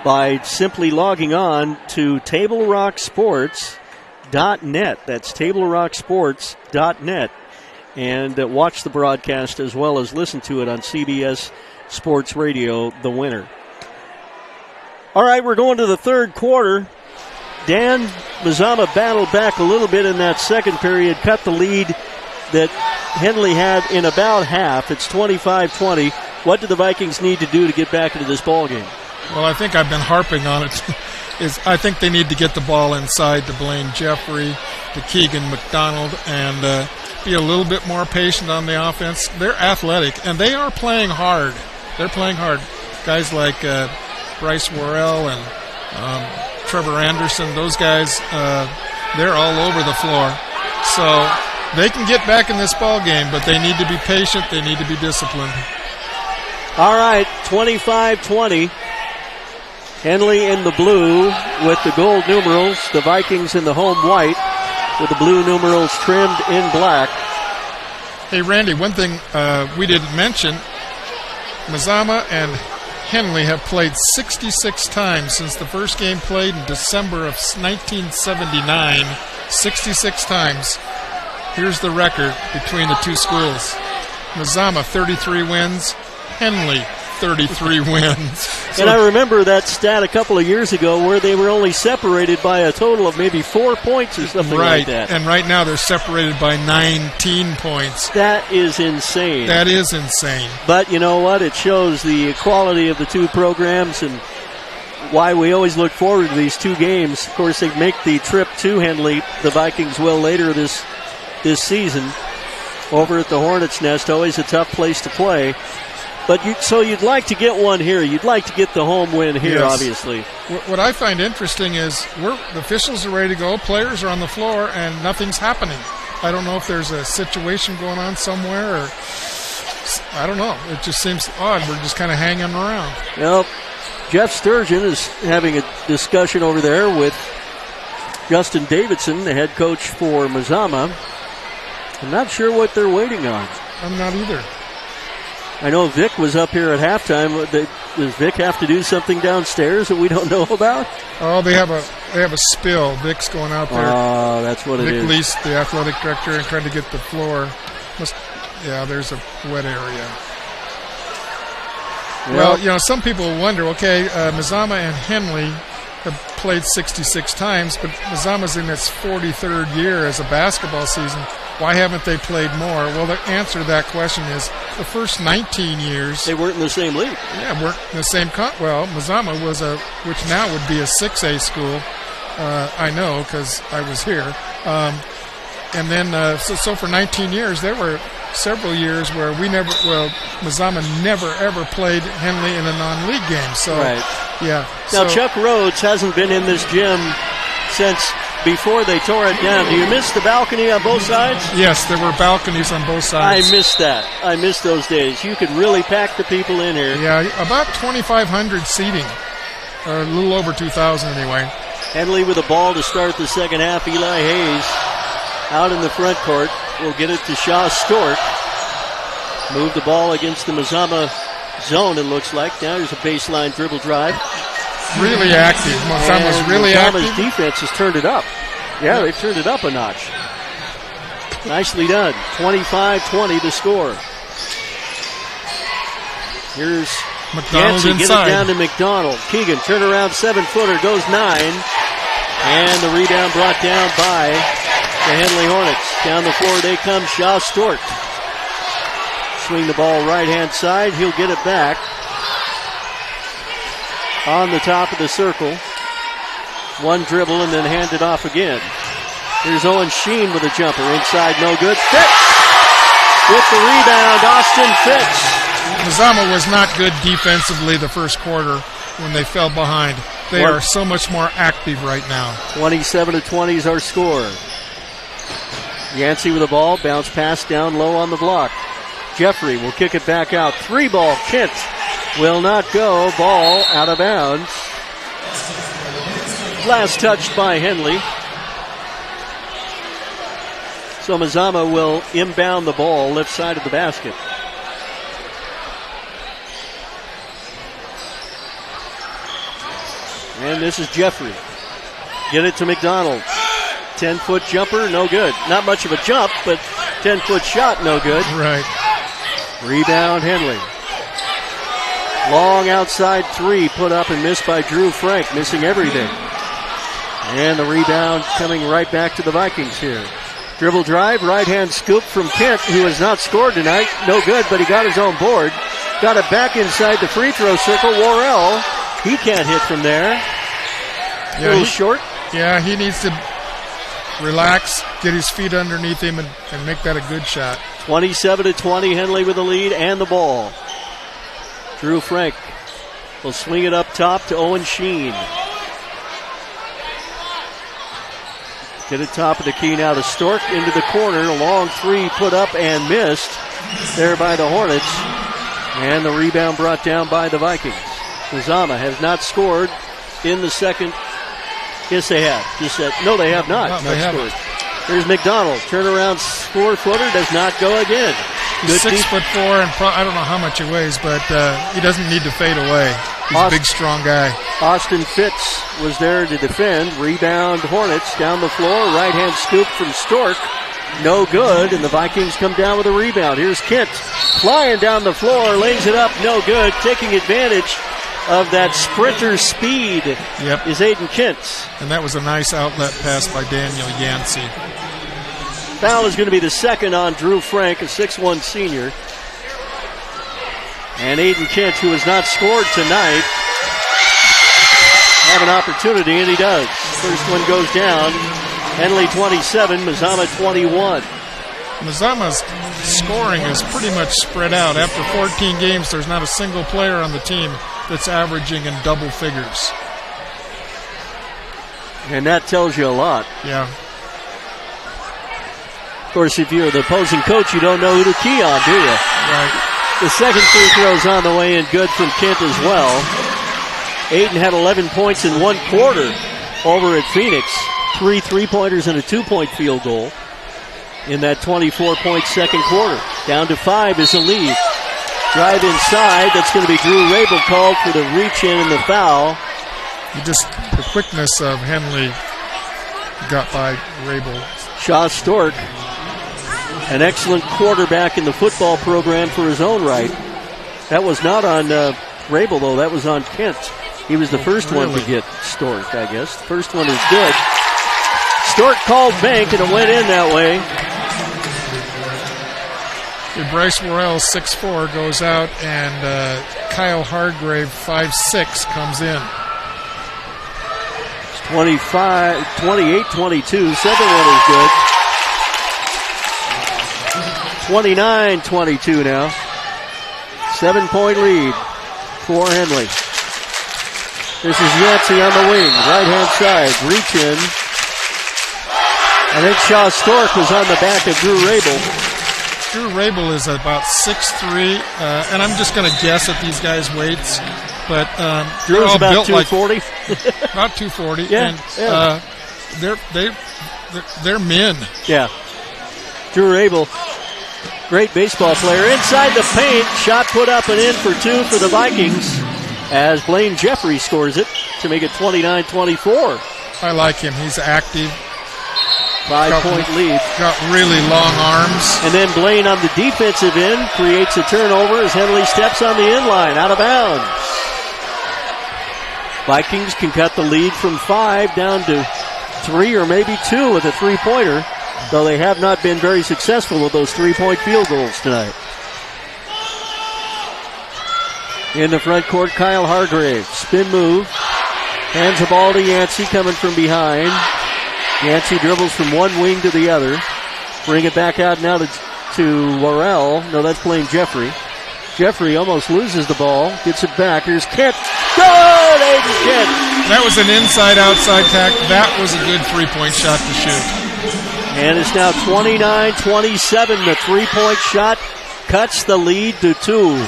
by simply logging on to TableRockSports.net. That's TableRockSports.net. And watch the broadcast as well as listen to it on CBS Sports Radio, The Winner. All right, we're going to the third quarter. Dan, Mazama battled back a little bit in that second period, cut the lead that Henley had in about half. It's 25-20. What do the Vikings need to do to get back into this ball game? Well, I think I've been harping on it. I think they need to get the ball inside to Blaine Jeffrey, to Keegan McDonald, and be a little bit more patient on the offense. They're athletic, and they are playing hard. They're playing hard. Guys like Bryce Worrell and Trevor Anderson, those guys, they're all over the floor. So they can get back in this ball game, but they need to be patient. They need to be disciplined. All right, 25-20. Henley in the blue with the gold numerals. The Vikings in the home white with the blue numerals trimmed in black. Hey, Randy, one thing we didn't mention, Mazama and Henley have played 66 times since the first game played in December of 1979. 66 times. Here's the record between the two schools. Mazama, 33 wins. Henley, 33 wins. And I remember that stat a couple of years ago where they were only separated by a total of maybe 4 points or something like that. And right now they're separated by 19 points. That is insane. That is insane. But you know what? It shows the quality of the two programs and why we always look forward to these two games. Of course, they make the trip to Henley. The Vikings will later this season over at the Hornets' Nest. Always a tough place to play. But you'd like to get one here. You'd like to get the home win here, yes. Obviously. What I find interesting is the officials are ready to go, players are on the floor, and nothing's happening. I don't know if there's a situation going on somewhere, or I don't know. It just seems odd. We're just kind of hanging around. Well, Jeff Sturgeon is having a discussion over there with Justin Davidson, the head coach for Mazama. I'm not sure what they're waiting on. I'm not either. I know Vic was up here at halftime. Does Vic have to do something downstairs that we don't know about? Oh, they have a spill. Vic's going out there. Oh, that's what it is. Vic Lease, the athletic director, and trying to get the floor. There's a wet area. Well, some people wonder, okay, Mazama and Henley have played 66 times, but Mazama's in its 43rd year as a basketball season. why haven't they played more? Well, the answer to that question is the first 19 years. They weren't in the same league. Yeah, weren't in the same Mazama was which now would be a 6A school. I know because I was here. And then, so for 19 years, there were several years where Mazama never ever played Henley in a non-league game. So, yeah. Now, Chuck Rhodes hasn't been in this gym since before they tore it down. Do you miss the balcony on both sides? Yes, there were balconies on both sides. I missed that. I missed those days. You could really pack the people in here. Yeah, about 2,500 seating, or a little over 2,000 anyway. Henley with the ball to start the second half. Eli Hayes out in the front court. Will get it to Shaw Stork. Move the ball against the Mazama zone, it looks like. Now there's a baseline dribble drive. Really active. Mazama's really active. Mazama's defense has turned it up. Yeah, they've turned it up a notch. Nicely done. 25-20 the score. Here's McDonald Yancey. Get inside. it down to McDonald. Keegan, turnaround 7-footer, goes 9. And the rebound brought down by the Henley Hornets. Down the floor they come, Shaw Stork. Swing the ball right-hand side. He'll get it back. On the top of the circle. One dribble and then hand it off again. Here's Owen Sheen with a jumper. Inside, no good. Fitz with the rebound. Austin Fitz. Mazama was not good defensively the first quarter when they fell behind. They are so much more active right now. 27-20 is our score. Yancey with the ball. Bounce pass down low on the block. Jeffrey will kick it back out. 3-ball. Kent will not go. Ball out of bounds. Last touched by Henley. So Mazama will inbound the ball left side of the basket. And this is Jeffrey. Get it to McDonald. 10-foot jumper, no good. Not much of a jump, but 10-foot shot, no good. Right. Rebound, Henley. Long outside three, put up and missed by Drew Frank, missing everything. And the rebound coming right back to the Vikings here. Dribble drive, right-hand scoop from Kent, who has not scored tonight. No good, but he got his own board. Got it back inside the free throw circle. Worrell, he can't hit from there. A little short. Yeah, he needs to relax, get his feet underneath him, and make that a good shot. 27-20, Henley with the lead and the ball. Drew Frank will swing it up top to Owen Sheen. Get it top of the key now to Stork into the corner. A long three put up and missed there by the Hornets. And the rebound brought down by the Vikings. Mazama has not scored in the second. Yes, they have. No, they have not. They scored. Here's McDonald. Turnaround 4-footer does not go again. He's 6'4", and I don't know how much he weighs, but he doesn't need to fade away. He's a big, strong guy. Austin Fitz was there to defend. Rebound Hornets down the floor. Right-hand scoop from Stork. No good, and the Vikings come down with a rebound. Here's Kent flying down the floor, lays it up, no good. Taking advantage of that sprinter speed is Aiden Kent. And that was a nice outlet pass by Daniel Yancey. Foul is going to be the second on Drew Frank, a 6'1 senior. And Aiden Kent, who has not scored tonight, have an opportunity, and he does. First one goes down. Henley 27, Mazama 21. Mazama's scoring is pretty much spread out. After 14 games, there's not a single player on the team that's averaging in double figures. And that tells you a lot. Yeah. Of course, if you're the opposing coach, you don't know who to key on, do you? Right. The second free throw is on the way and good from Kent as well. Aiden had 11 points in one quarter over at Phoenix. 3 3-pointers and a 2-point field goal in that 24-point second quarter. Down to 5 is the lead. Drive inside. That's going to be Drew Rabel called for the reach-in and the foul. The quickness of Henley got by Rabel. Shaw Stork, an excellent quarterback in the football program for his own right. That was not on Rabel, though. That was on Kent. He was the first one to get Stork, I guess. The first one is good. Stork called bank, and it went in that way. Bryce Worrell, 6'4", goes out, and Kyle Hargrave, 5'6", comes in. 28-22. Second one is good. 29-22 now. 7-point lead for Henley. This is Yancey on the wing, right-hand side, reach in. I think Shaw Stork was on the back of Drew Rabel. Drew Rabel is about 6'3", and I'm just going to guess at these guys' weights, but Drew's all about built 240. About 240. Yeah, and they're men. Yeah. Drew Rabel, great baseball player. Inside the paint, shot put up and in for two for the Vikings as Blaine Jeffrey scores it to make it 29-24. I like him. He's active. 5-point lead. Got really long arms. And then Blaine on the defensive end creates a turnover as Henley steps on the end line, out of bounds. Vikings can cut the lead from 5 down to 3 or maybe 2 with a three-pointer, though they have not been very successful with those three-point field goals tonight. In the front court, Kyle Hargrave. Spin move. Hands the ball to Yancey coming from behind. Yancey dribbles from one wing to the other. Bring it back out now to Worrell. No, that's playing Jeffrey. Jeffrey almost loses the ball. Gets it back. Here's Kent. Good! Aiden Kent. That was an inside-outside tack. That was a good three-point shot to shoot. And it's now 29-27. The three-point shot cuts the lead to 2.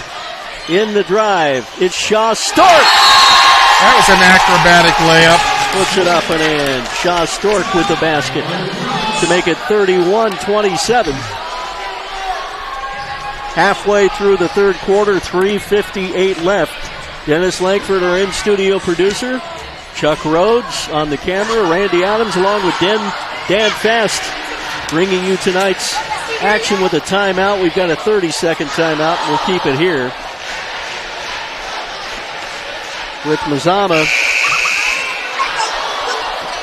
In the drive, it's Shaw Stork. That was an acrobatic layup. Puts it up and in. Shaw Stork with the basket to make it 31-27. Halfway through the third quarter, 3:58 left. Dennis Langford, our in-studio producer. Chuck Rhodes on the camera. Randy Adams along with Dan Fast bringing you tonight's action with a timeout. We've got a 30-second timeout, and we'll keep it here with Mazama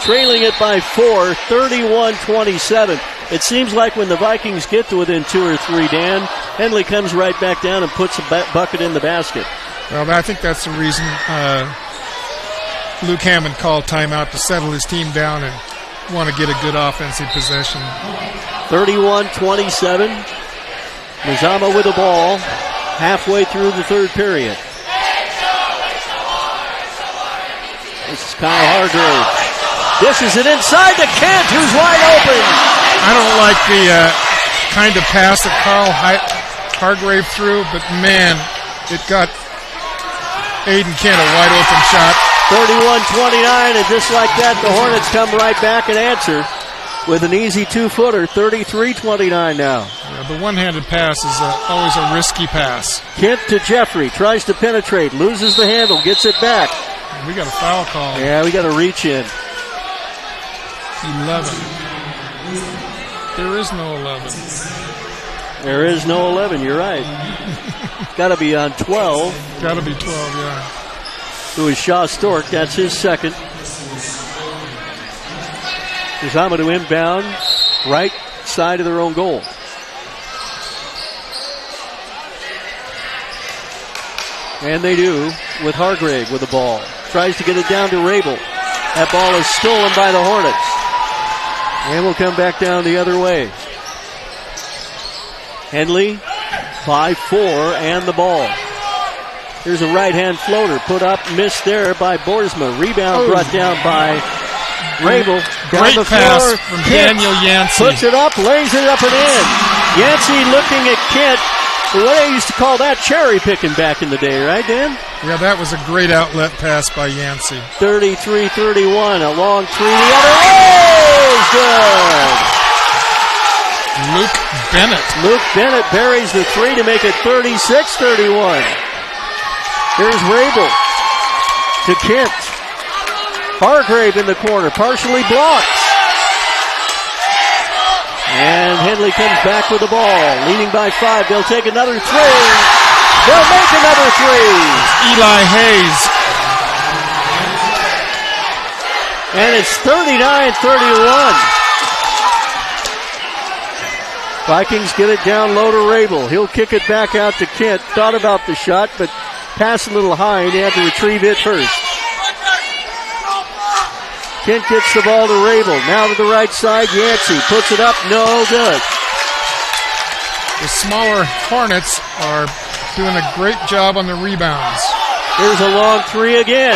trailing it by 4, 31-27. It seems like when the Vikings get to within 2 or 3, Dan, Henley comes right back down and puts a bucket in the basket. Well, I think that's the reason Luke Hammond called timeout, to settle his team down and want to get a good offensive possession. 31-27. Mazama with the ball halfway through the third period. This is Kyle Hargrave. This is it inside to Kent, who's wide open. I don't like the kind of pass that Kyle Hargrave threw, but man, it got Aiden Kent a wide open shot. 31-29, and just like that, the Hornets come right back and answer with an easy two-footer. 33-29 now. Yeah, the one-handed pass is always a risky pass. Kent to Jeffrey, tries to penetrate, loses the handle, gets it back. We got a foul call. Yeah, we got a reach in. 11. There is no 11. There is no 11, you're right. Got to be on 12. Got to be 12, yeah. Who is Shaw Stork, that's his second. Mazama to inbound, right side of their own goal. And they do with Hargrave with the ball. Tries to get it down to Rabel. That ball is stolen by the Hornets. And will come back down the other way. Henley, 5-4, and the ball. Here's a right-hand floater put up, missed there by Boersma. Rebound brought down by Rabel. Great pass from Daniel Yancey. Puts it up, lays it up and in. Yancey looking at Kent. The way they used to call that cherry picking back in the day, right, Dan? Yeah, that was a great outlet pass by Yancey. 33-31, a long three the other way is good. Luke Bennett. Luke Bennett buries the three to make it 36-31. Here's Rabel to Kent. Hargrave in the corner, partially blocked. And Henley comes back with the ball, leading by 5. They'll take another three. They'll make another three. Eli Hayes. And it's 39-31. Vikings get it down low to Rabel. He'll kick it back out to Kent. Thought about the shot, but passed a little high, and he had to retrieve it first. Kent gets the ball to Rabel. Now to the right side, Yancey puts it up, no good. The smaller Hornets are doing a great job on the rebounds. Here's a long three again.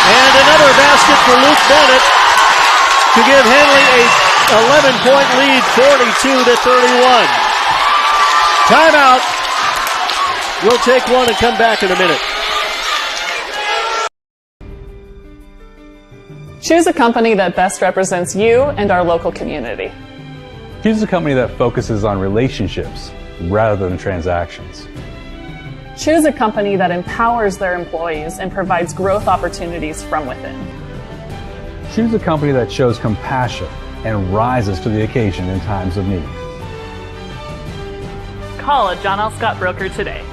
And another basket for Luke Bennett to give Henley a 11-point lead, 42-31. Timeout. We'll take one and come back in a minute. Choose a company that best represents you and our local community. Choose a company that focuses on relationships rather than transactions. Choose a company that empowers their employees and provides growth opportunities from within. Choose a company that shows compassion and rises to the occasion in times of need. Call a John L. Scott broker today.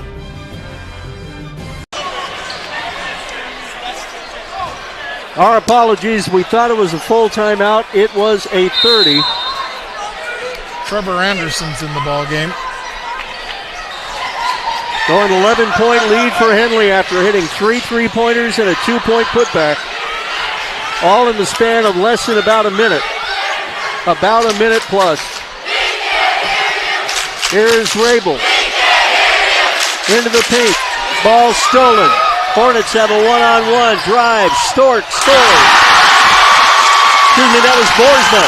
Our apologies. We thought it was a full timeout. It was a 30. Trevor Anderson's in the ball game. So an 11-point lead for Henley after hitting 3 3-pointers and a 2-point putback. All in the span of less than about a minute. About a minute plus. Here's Rabel. Into the paint. Ball stolen. Hornets have a one-on-one. Drive. Stort. Scores. Excuse me, that was Boersma.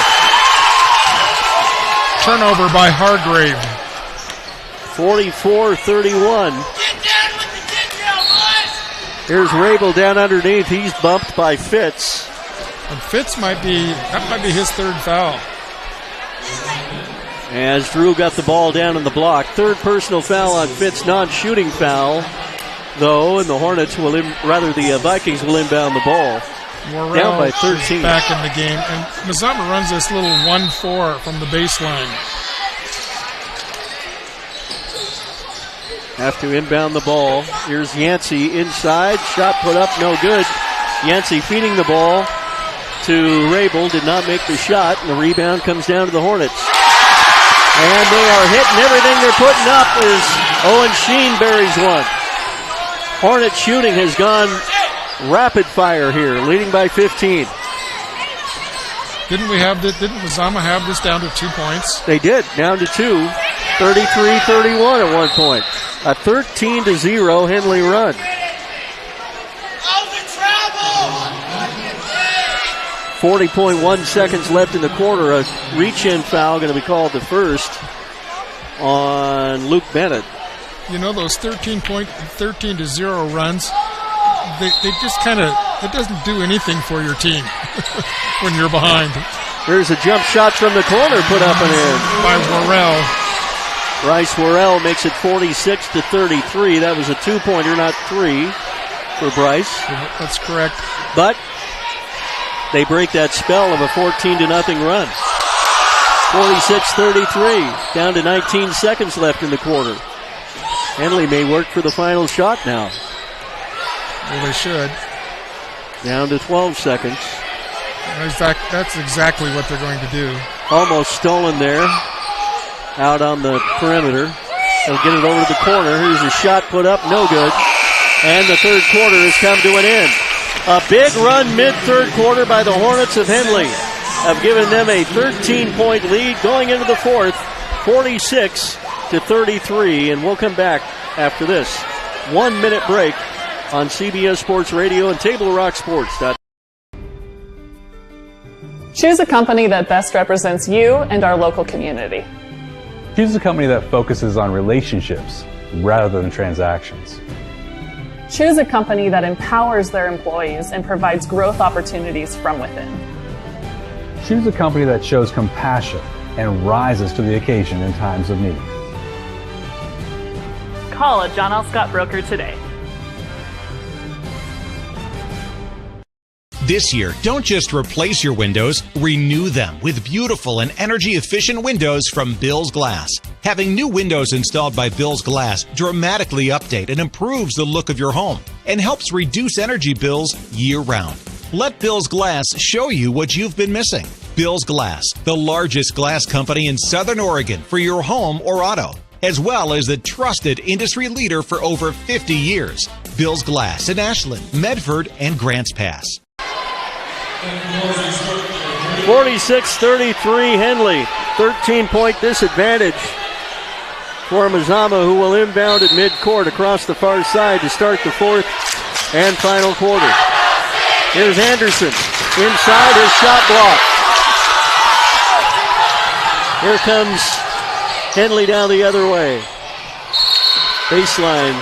Turnover by Hargrave. 44-31. Here's Rabel down underneath. He's bumped by Fitz. And Fitz might be his third foul. As Drew got the ball down in the block. Third personal foul on Fitz, non-shooting foul, though, and the Hornets will, the Vikings will inbound the ball. Morrell down by 13. Back in the game. And Mazama runs this little 1-4 from the baseline. Have to inbound the ball. Here's Yancey inside. Shot put up, no good. Yancey feeding the ball to Rabel. Did not make the shot, and the rebound comes down to the Hornets. And they are hitting everything they're putting up as Owen Sheen buries one. Hornet shooting has gone rapid fire here, leading by 15. Didn't Mazama have this down to 2 points? They did, down to 2. 33-31 at one point. A 13-0 Henley run. 40.1 seconds left in the quarter. A reach-in foul going to be called the first on Luke Bennett. You know, those 13-0 runs, they just kind of, it doesn't do anything for your team when you're behind. There's a jump shot from the corner put up and in. By Worrell. Bryce Worrell makes it 46-33. That was a 2-pointer, not 3 for Bryce. That's correct. But they break that spell of a 14-0 run. 46-33. Down to 19 seconds left in the quarter. Henley may work for the final shot now. Well, they should. Down to 12 seconds. That's exactly what they're going to do. Almost stolen there. Out on the perimeter. They'll get it over to the corner. Here's a shot put up, no good. And the third quarter has come to an end. A big run mid-third quarter by the Hornets of Henley have given them a 13-point lead going into the fourth, 46-33. And we'll come back after this 1-minute break on CBS Sports Radio and TableRockSports.com. Choose a company that best represents you and our local community. Choose a company that focuses on relationships rather than transactions. Choose a company that empowers their employees and provides growth opportunities from within. Choose a company that shows compassion and rises to the occasion in times of need. Call a John L. Scott broker today. This year, don't just replace your windows, renew them with beautiful and energy-efficient windows from Bill's Glass. Having new windows installed by Bill's Glass dramatically update and improves the look of your home and helps reduce energy bills year-round. Let Bill's Glass show you what you've been missing. Bill's Glass, the largest glass company in Southern Oregon for your home or auto, as well as the trusted industry leader for over 50 years. Bill's Glass in Ashland, Medford, and Grants Pass. 46-33 Henley. 13-point disadvantage for Mazama, who will inbound at midcourt across the far side to start the fourth and final quarter. Here's Anderson. Inside, his shot blocked. Here comes Henley down the other way. Baseline.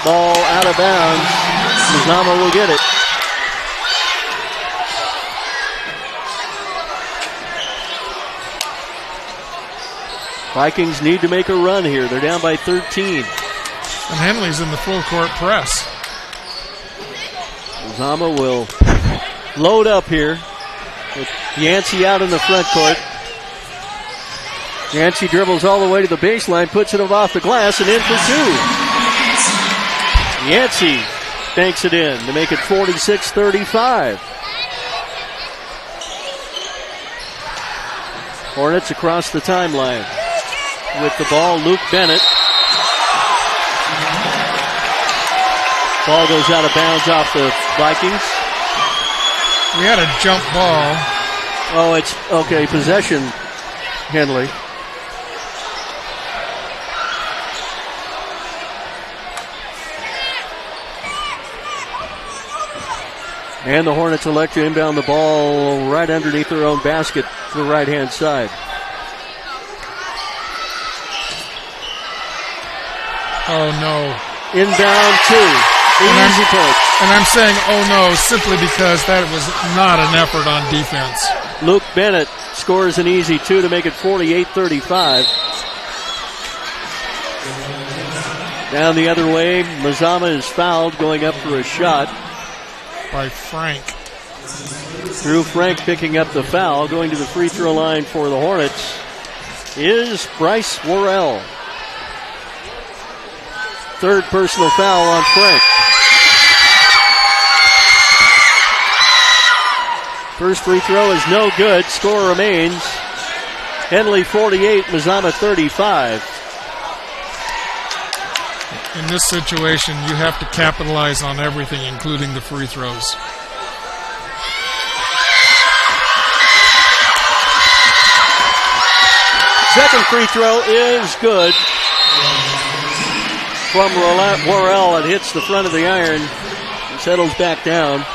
Ball out of bounds. Mazama will get it. Vikings need to make a run here. They're down by 13. And Henley's in the full court press. Mazama will load up here with Yancey out in the front court. Yancey dribbles all the way to the baseline, puts it off the glass, and in for two. Yancey banks it in to make it 46-35. Hornets across the timeline. With the ball, Luke Bennett. Ball goes out of bounds off the Vikings. We had a jump ball. Oh, it's okay. Possession, Henley. And the Hornets elect to inbound the ball right underneath their own basket to the right-hand side. Oh, no. Inbound two. Easy point. And I'm saying, oh, no, simply because that was not an effort on defense. Luke Bennett scores an easy two to make it 48-35. Down the other way, Mazama is fouled going up for a shot. By Frank. Drew Frank picking up the foul. Going to the free throw line for the Hornets is Bryce Worrell. Third personal foul on Frank. First free throw is no good. Score remains Henley 48, Mazama 35. In this situation, you have to capitalize on everything, including the free throws. Second free throw is good. From Worrell, it hits the front of the iron and settles back down.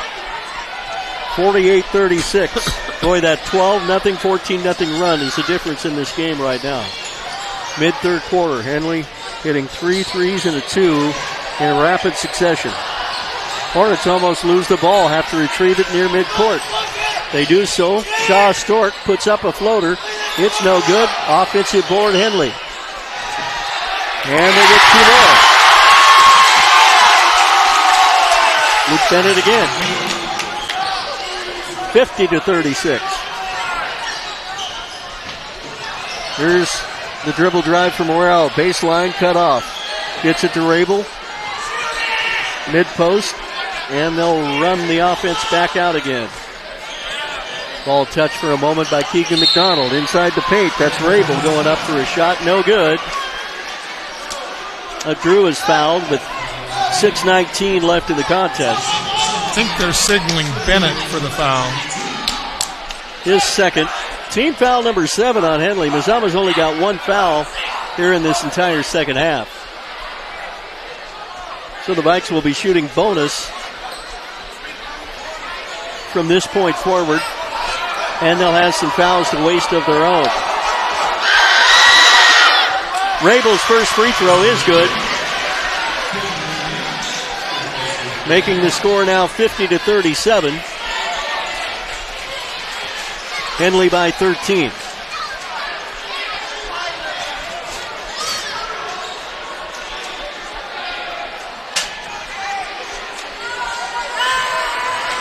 48-36. Boy, that 12-0, 14-0 run is the difference in this game right now. Mid-third quarter, Henley hitting 3 threes and a 2 in rapid succession. Hornets almost lose the ball, have to retrieve it near midcourt. They do so. Shaw Stork puts up a floater. It's no good. Offensive board, Henley. And they get 2 more. Luke Bennett again. 50-36. Here's the dribble drive from Morrell. Baseline cut off. Gets it to Rabel. Mid-post. And they'll run the offense back out again. Ball touched for a moment by Keegan McDonald. Inside the paint. That's Rabel going up for a shot. No good. Drew is fouled with 6:19 left in the contest. I think they're signaling Bennett for the foul. His second. Team foul number 7 on Henley. Mazama's only got 1 foul here in this entire second half. So the Vikes will be shooting bonus from this point forward. And they'll have some fouls to waste of their own. Rabel's first free throw is good. Making the score now 50-37. Henley by 13.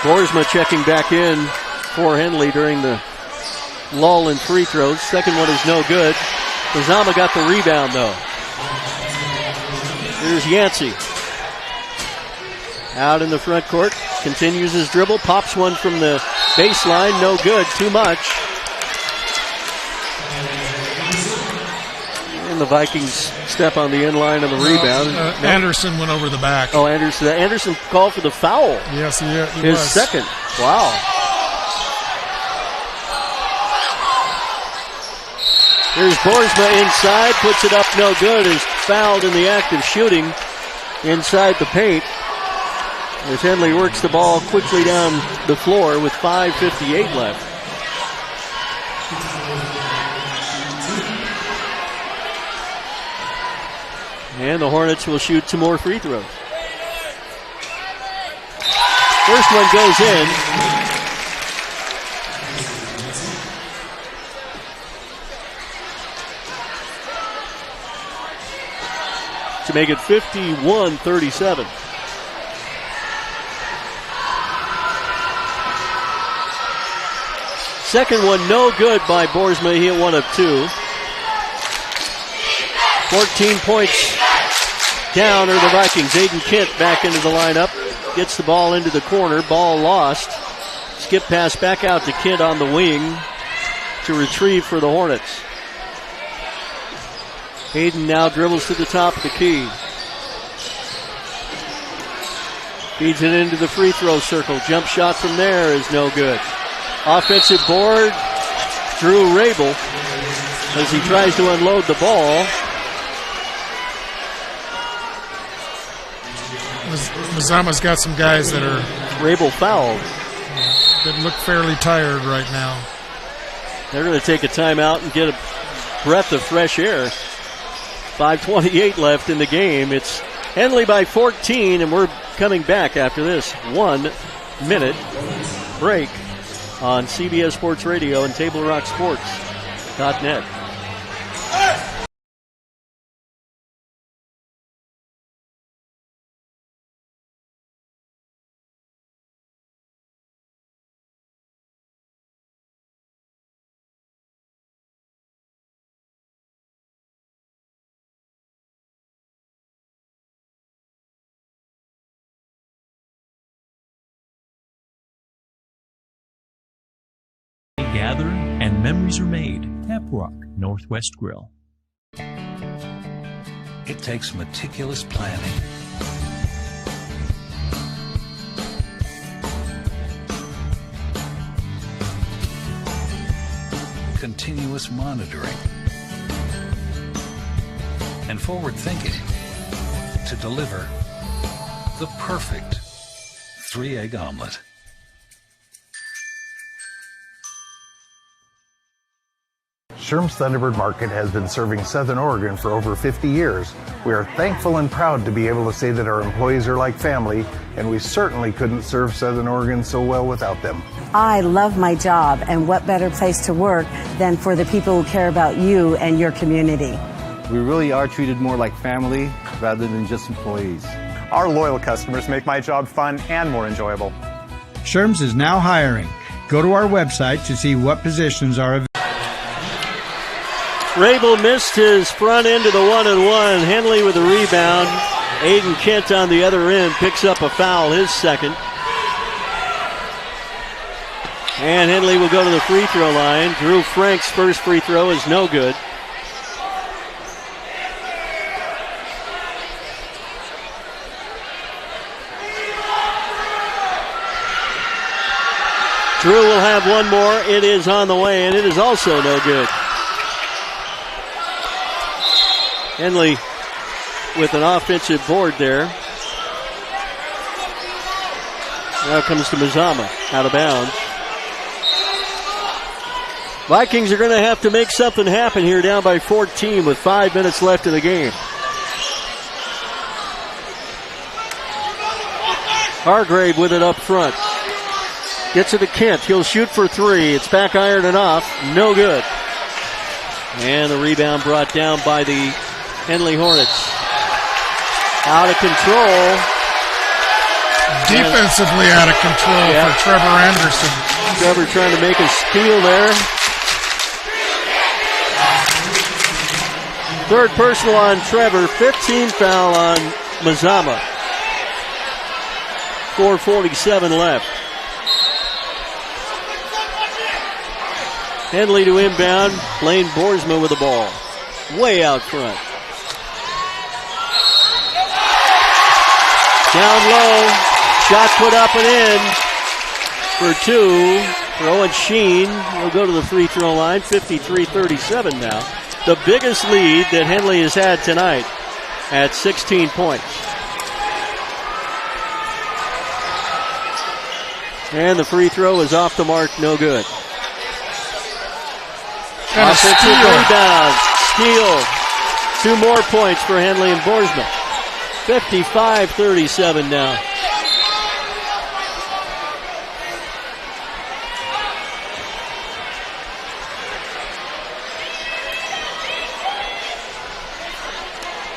Boersma checking back in for Henley during the lull in free throws. Second one is no good. Mazama got the rebound, though. Here's Yancey. Out in the front court. continues his dribble, pops one from the baseline, no good, too much. And the Vikings step on the end line of the rebound. Anderson went over the back. Oh, Anderson called for the foul. Yes, he his was. Second. Wow. Here's Boersma inside, puts it up, no good, is fouled in the act of shooting inside the paint. As Henley works the ball quickly down the floor with 5:58 left. And the Hornets will shoot some more free throws. First one goes in. To make it 51-37. Second one, no good by Boersma. He hit 1 of 2. 14 points down are the Vikings. Aiden Kent back into the lineup. Gets the ball into the corner. Ball lost. Skip pass back out to Kent on the wing to retrieve for the Hornets. Hayden now dribbles to the top of the key. Feeds it into the free throw circle. Jump shot from there is no good. Offensive board, Drew Rabel, as he tries to unload the ball. Mazama's got some guys that are... Rabel fouled. That look fairly tired right now. They're going to take a timeout and get a breath of fresh air. 5:28 left in the game. It's Henley by 14, and we're coming back after this 1 minute break on CBS Sports Radio and TableRockSports.net. Gather and memories are made. Tap Rock Northwest Grill. It takes meticulous planning, continuous monitoring, and forward thinking to deliver the perfect 3-egg omelet. Sherm's Thunderbird Market has been serving Southern Oregon for over 50 years. We are thankful and proud to be able to say that our employees are like family, and we certainly couldn't serve Southern Oregon so well without them. I love my job, and what better place to work than for the people who care about you and your community. We really are treated more like family rather than just employees. Our loyal customers make my job fun and more enjoyable. Sherm's is now hiring. Go to our website to see what positions are available. Rabel missed his front end of the 1-and-1. Henley with a rebound. Aiden Kent on the other end picks up a foul, his second. And Henley will go to the free throw line. Drew Frank's first free throw is no good. Drew will have one more. It is on the way, and it is also no good. Henley with an offensive board there. Now comes to Mazama, out of bounds. Vikings are going to have to make something happen here, down by 14 with 5 minutes left in the game. Hargrave with it up front. Gets it to Kent. He'll shoot for 3. It's back iron and off. No good. And the rebound brought down by the Henley Hornets. Out of control. Defensively out of control for Trevor Anderson. Trevor trying to make a steal there. Third personal on Trevor. 15 foul on Mazama. 4:47 left. Henley to inbound. Blaine Boersma with the ball. Way out front. Down low. Shot put up and in for two. For Owen Sheen. He'll go to the free throw line. 53-37 now. The biggest lead that Henley has had tonight at 16 points. And the free throw is off the mark, no good. And offensive rebound, steal. 2 more points for Henley and Boersma. 55-37 now.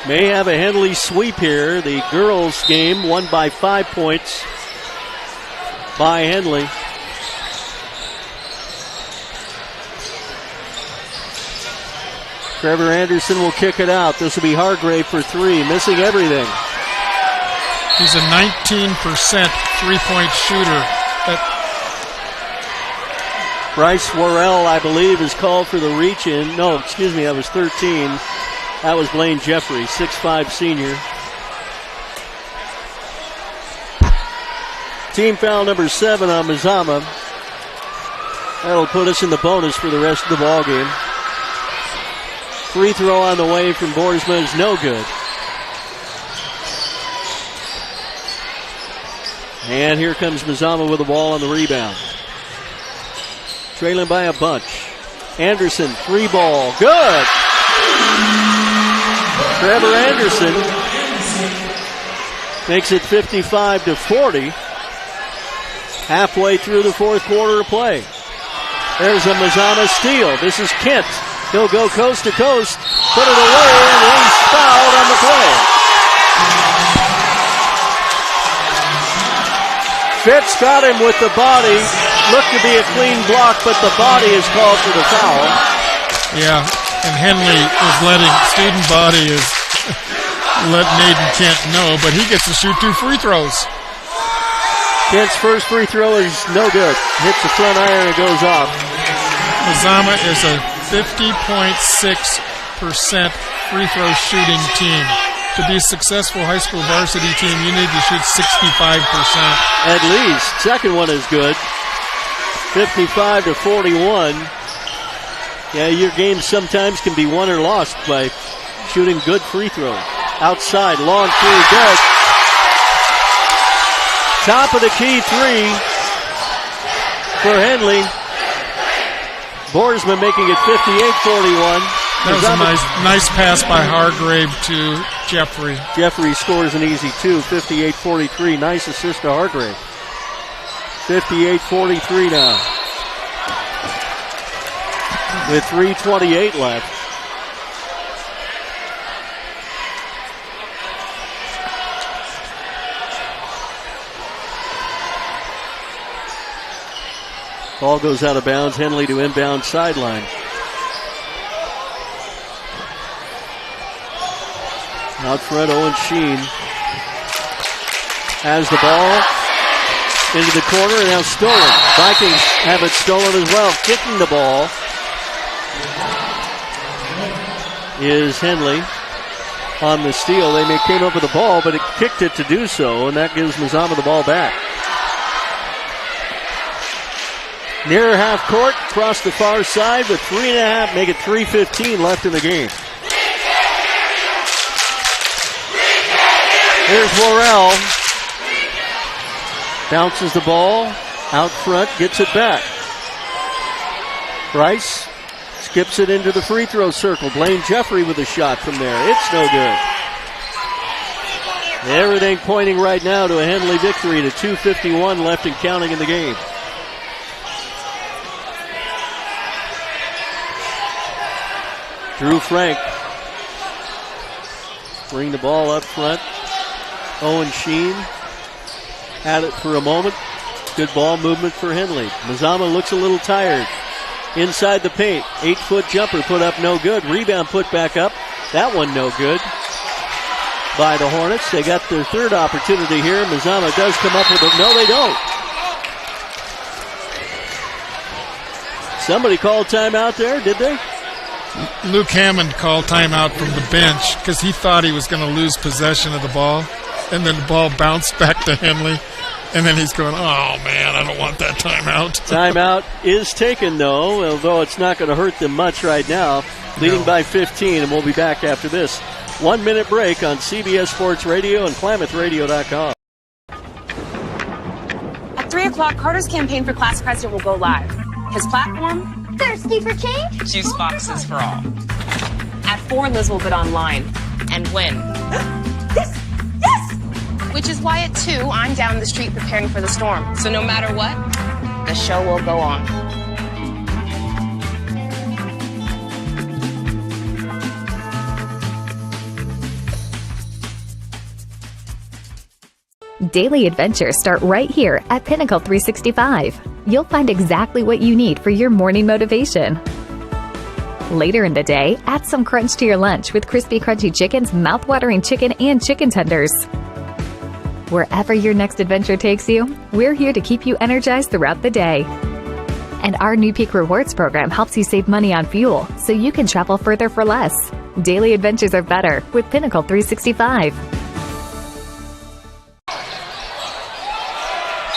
May have a Henley sweep here. The girls' game won by 5 points by Henley. Trevor Anderson will kick it out. This will be Hargrave for 3, missing everything. He's a 19% three-point shooter. Bryce Worrell, I believe, is called for the reach-in. No, excuse me, that was 13. That was Blaine Jeffrey, 6'5" senior. Team foul number 7 on Mazama. That'll put us in the bonus for the rest of the ball game. Free throw on the way from Boersma is no good. And here comes Mazama with the ball on the rebound. Trailing by a bunch. Anderson, 3 ball, good! Trevor Anderson makes it 55-40. Halfway through the fourth quarter of play. There's a Mazama steal. This is Kent. He'll go coast to coast, put it away, and he's fouled on the play. Fitz got him with the body. Looked to be a clean block, but the body is called for the foul. Yeah, and Henley is student body is letting Aiden Kent know, but he gets to shoot 2 free throws. Kent's first free throw is no good. Hits the front iron and goes off. Mazama is a 50.6% free throw shooting team. To be a successful high school varsity team, you need to shoot 65%. At least. Second one is good. 55-41. Yeah, your games sometimes can be won or lost by shooting good free throws. Outside, long three, good. Top of the key 3 for Henley. Boersma making it 58-41. That was a nice pass by Hargrave to Jeffrey. Jeffrey scores an easy 2, 58-43. Nice assist to Hargrave. 58-43 now. With 3:28 left. Ball goes out of bounds. Henley to inbound sideline. Out front, Owen Sheen has the ball into the corner and now stolen. Vikings have it stolen as well. Kicking the ball is Henley on the steal. They came up with the ball, but it kicked it to do so, and that gives Mazama the ball back. Near half court, across the far side with 3.5, make it 3:15 left in the game. Here's Worrell. Bounces the ball out front, gets it back. Bryce skips it into the free throw circle. Blaine Jeffrey with a shot from there. It's no good. Everything pointing right now to a Henley victory, to 2:51 left and counting in the game. Drew Frank. Bring the ball up front. Owen Sheen had it for a moment. Good ball movement for Henley. Mazama looks a little tired. Inside the paint. 8-foot jumper put up no good. Rebound put back up. That one no good. by the Hornets. They got their third opportunity here. Mazama does come up with it. No, they don't. Somebody called timeout there, did they? Luke Hammond called timeout from the bench because he thought he was going to lose possession of the ball. And then the ball bounced back to Henley. And then he's going, oh, man, I don't want that timeout. Timeout is taken, though, although it's not going to hurt them much right now. Leading by 15, and we'll be back after this 1-minute break on CBS Sports Radio and KlamathRadio.com. At 3 o'clock, Carter's campaign for class president will go live. His platform? Thirsty for change? Juice boxes for all. At 4, Liz will bid online and win. Yes! Yes! Which is why at 2, I'm down the street preparing for the storm. So no matter what, the show will go on. Daily adventures start right here at Pinnacle 365. You'll find exactly what you need for your morning motivation. Later in the day, add some crunch to your lunch with crispy, crunchy chickens, mouth-watering chicken, and chicken tenders. Wherever your next adventure takes you, we're here to keep you energized throughout the day. And our new Peak Rewards program helps you save money on fuel so you can travel further for less. Daily adventures are better with Pinnacle 365.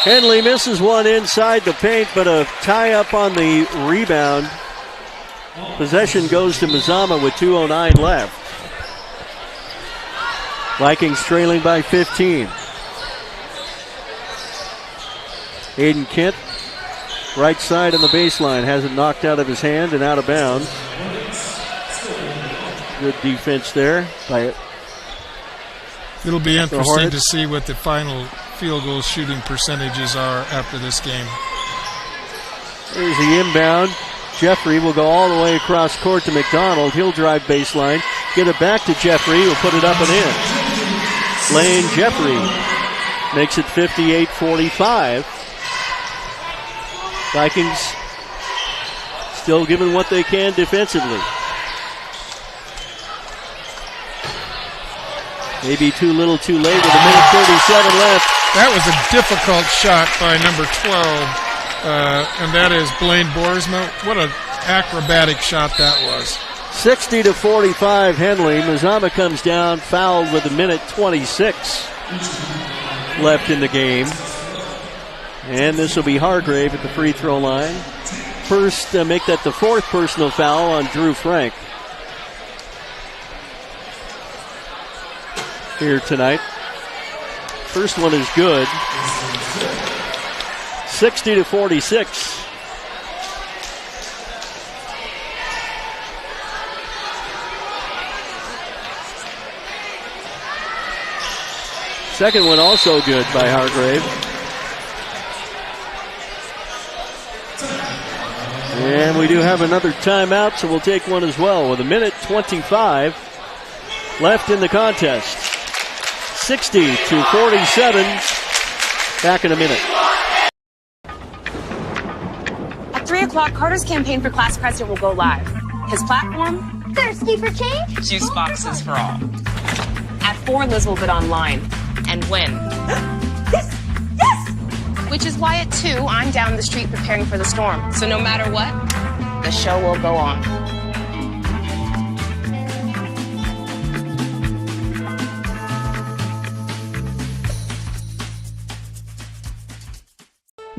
Henley misses one inside the paint, but a tie-up on the rebound. Possession goes to Mazama with 2:09 left. Vikings trailing by 15. Aiden Kent, right side on the baseline, has it knocked out of his hand and out of bounds. Good defense there by it. It'll be interesting to see what the final field goal shooting percentages are after this game. There's the inbound. Jeffrey will go all the way across court to McDonald. He'll drive baseline. Get it back to Jeffrey. He'll put it up and in. Lane Jeffrey makes it 58-45. Vikings still giving what they can defensively. Maybe too little too late with a minute 37 left. That was a difficult shot by number 12. And that is Blaine Boersma. What an acrobatic shot that was. 60-45 Henley. Mazama comes down, fouled with a minute 26 left in the game. And this will be Hargrave at the free throw line. First, make that the fourth personal foul on Drew Frank here tonight. First one is good. 60-46. Second one also good by Hargrave. And we do have another timeout, so we'll take one as well with a minute 25 left in the contest. 60-47. Back in a minute. At 3 o'clock, Carter's campaign for class president will go live. His platform? Thirsty for change? Juice boxes for all. At 4, Liz will bid online and win. Yes! Yes! Which is why at 2, I'm down the street preparing for the storm. So no matter what, the show will go on.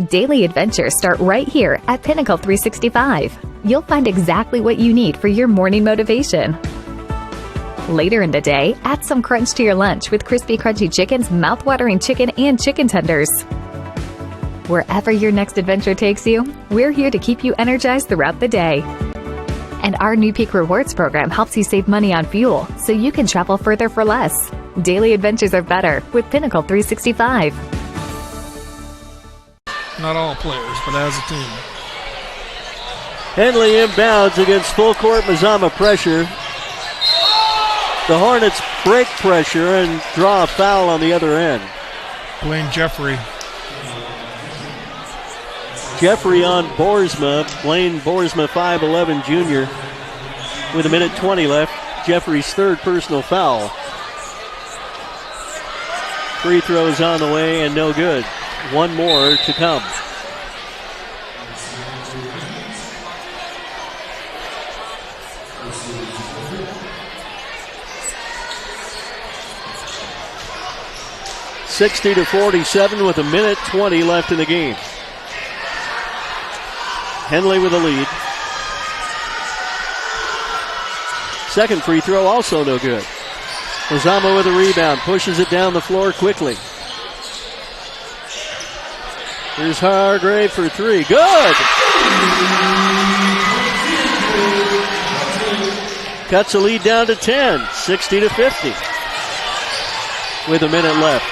Daily adventures start right here at Pinnacle 365. You'll find exactly what you need for your morning motivation. Later in the day, add some crunch to your lunch with crispy, crunchy chickens, mouth-watering chicken, and chicken tenders. Wherever your next adventure takes you, we're here to keep you energized throughout the day. And our new Peak Rewards program helps you save money on fuel so you can travel further for less. Daily adventures are better with Pinnacle 365. Not all players, but as a team. Henley inbounds against full court Mazama pressure. The Hornets break pressure and draw a foul on the other end. Blaine Jeffrey. Jeffrey on Boersma. Blaine Boersma, 5'11", junior. With a minute 20 left. Jeffrey's third personal foul. Free throws on the way and no good. One more to come. (60-47) with 1:20 left in the game. Henley with the lead. Second free throw also no good. Mazama with a rebound, pushes it down the floor quickly. Here's Hargrave for three. Good! Cuts the lead down to 10, 60-50. With a minute left.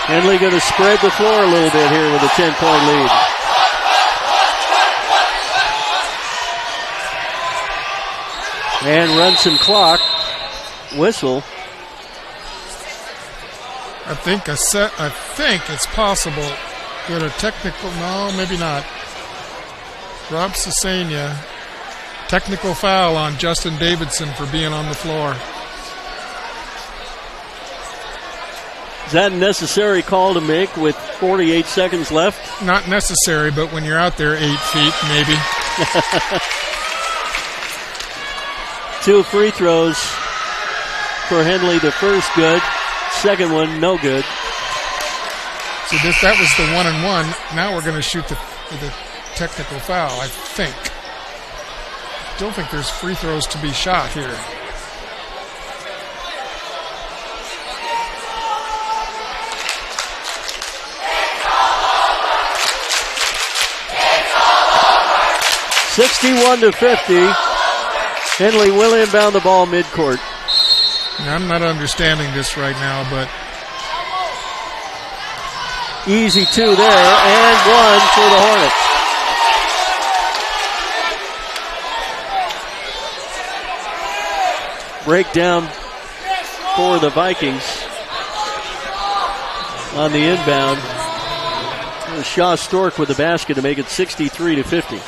Henley going to spread the floor a little bit here with a 10-point lead. And run some clock. Whistle. I think it's possible that a technical, no, maybe not. Rob Cesania, technical foul on Justin Davidson for being on the floor. Is that a necessary call to make with 48 seconds left? Not necessary, but when you're out there 8 feet, maybe. 2 free throws for Henley. The first good. Second one, no good. So that was the 1-and-1. Now we're going to shoot the technical foul, I think. Don't think there's free throws to be shot here. (61-50). Henley will inbound the ball midcourt. Now, I'm not understanding this right now, but easy 2 there, and 1 for the Hornets. Breakdown for the Vikings on the inbound. Shaw Stork with the basket to make it 63-50.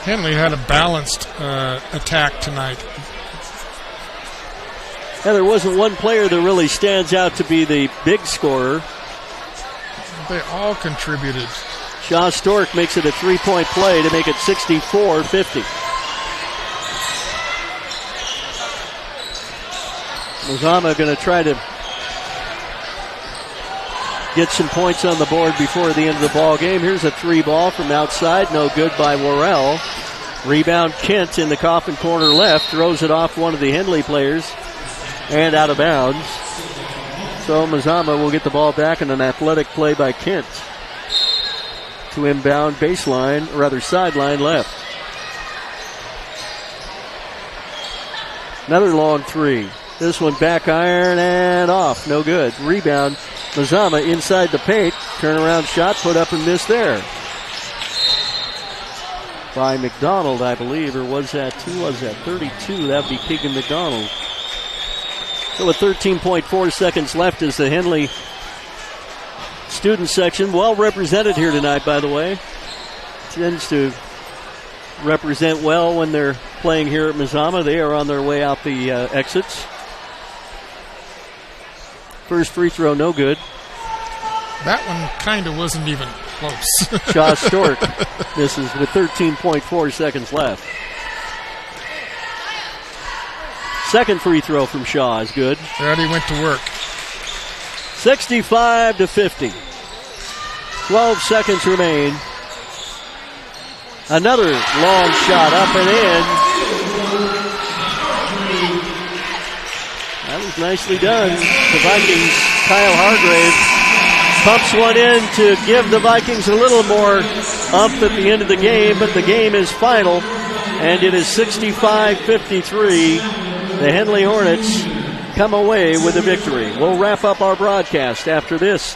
Henley had a balanced attack tonight. Yeah, there wasn't one player that really stands out to be the big scorer. They all contributed. Shaw Stork makes it a 3-point play to make it 64-50. Mazama going to try to get some points on the board before the end of the ball game. Here's a 3 ball from outside. No good by Worrell. Rebound Kent in the coffin corner left. Throws it off one of the Henley players. And out of bounds. So Mazama will get the ball back in an athletic play by Kent. To inbound sideline left. Another long 3. This one back iron and off. No good. Rebound. Mazama inside the paint. Turnaround shot put up and missed there. By McDonald, I believe. Or was that 32? That would be Keegan McDonald. So with 13.4 seconds left is the Henley student section. Well represented here tonight, by the way. Tends to represent well when they're playing here at Mazama. They are on their way out the exits. First free throw, no good. That one kind of wasn't even close. Shaw Stork misses with 13.4 seconds left. Second free throw from Shaw is good. There he went to work. 65-50. 12 seconds remain. Another long shot up and in. That was nicely done. The Vikings, Kyle Hargrave, pumps one in to give the Vikings a little more umph at the end of the game, but the game is final, and it is 65-53. The Henley Hornets come away with a victory. We'll wrap up our broadcast after this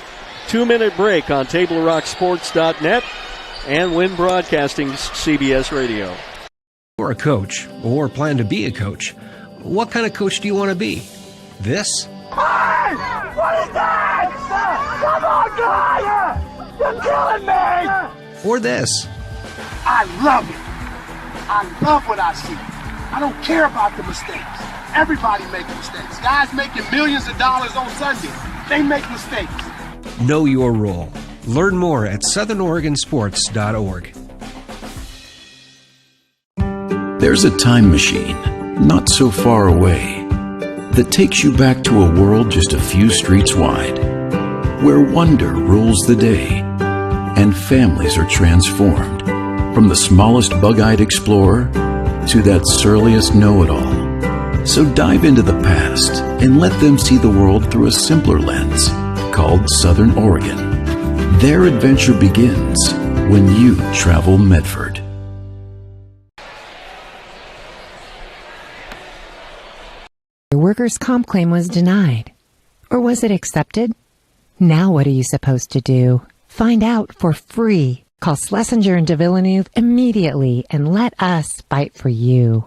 2-minute break on TableRockSports.net and Win Broadcasting's CBS Radio. You're a coach or plan to be a coach. What kind of coach do you want to be? This? Hey! What is that? Come on, guy! You're killing me! Or this? I love it. I love what I see. I don't care about the mistakes. Everybody makes mistakes. Guys making millions of dollars on Sunday, they make mistakes. Know your role. Learn more at southernoregonsports.org. There's a time machine, not so far away, that takes you back to a world just a few streets wide, where wonder rules the day and families are transformed, from the smallest bug-eyed explorer to that surliest know-it-all. So dive into the past and let them see the world through a simpler lens called Southern Oregon. Their adventure begins when you travel Medford. Your workers' comp claim was denied. Or was it accepted? Now what are you supposed to do? Find out for free. Call Schlesinger and de Villeneuve immediately and let us fight for you.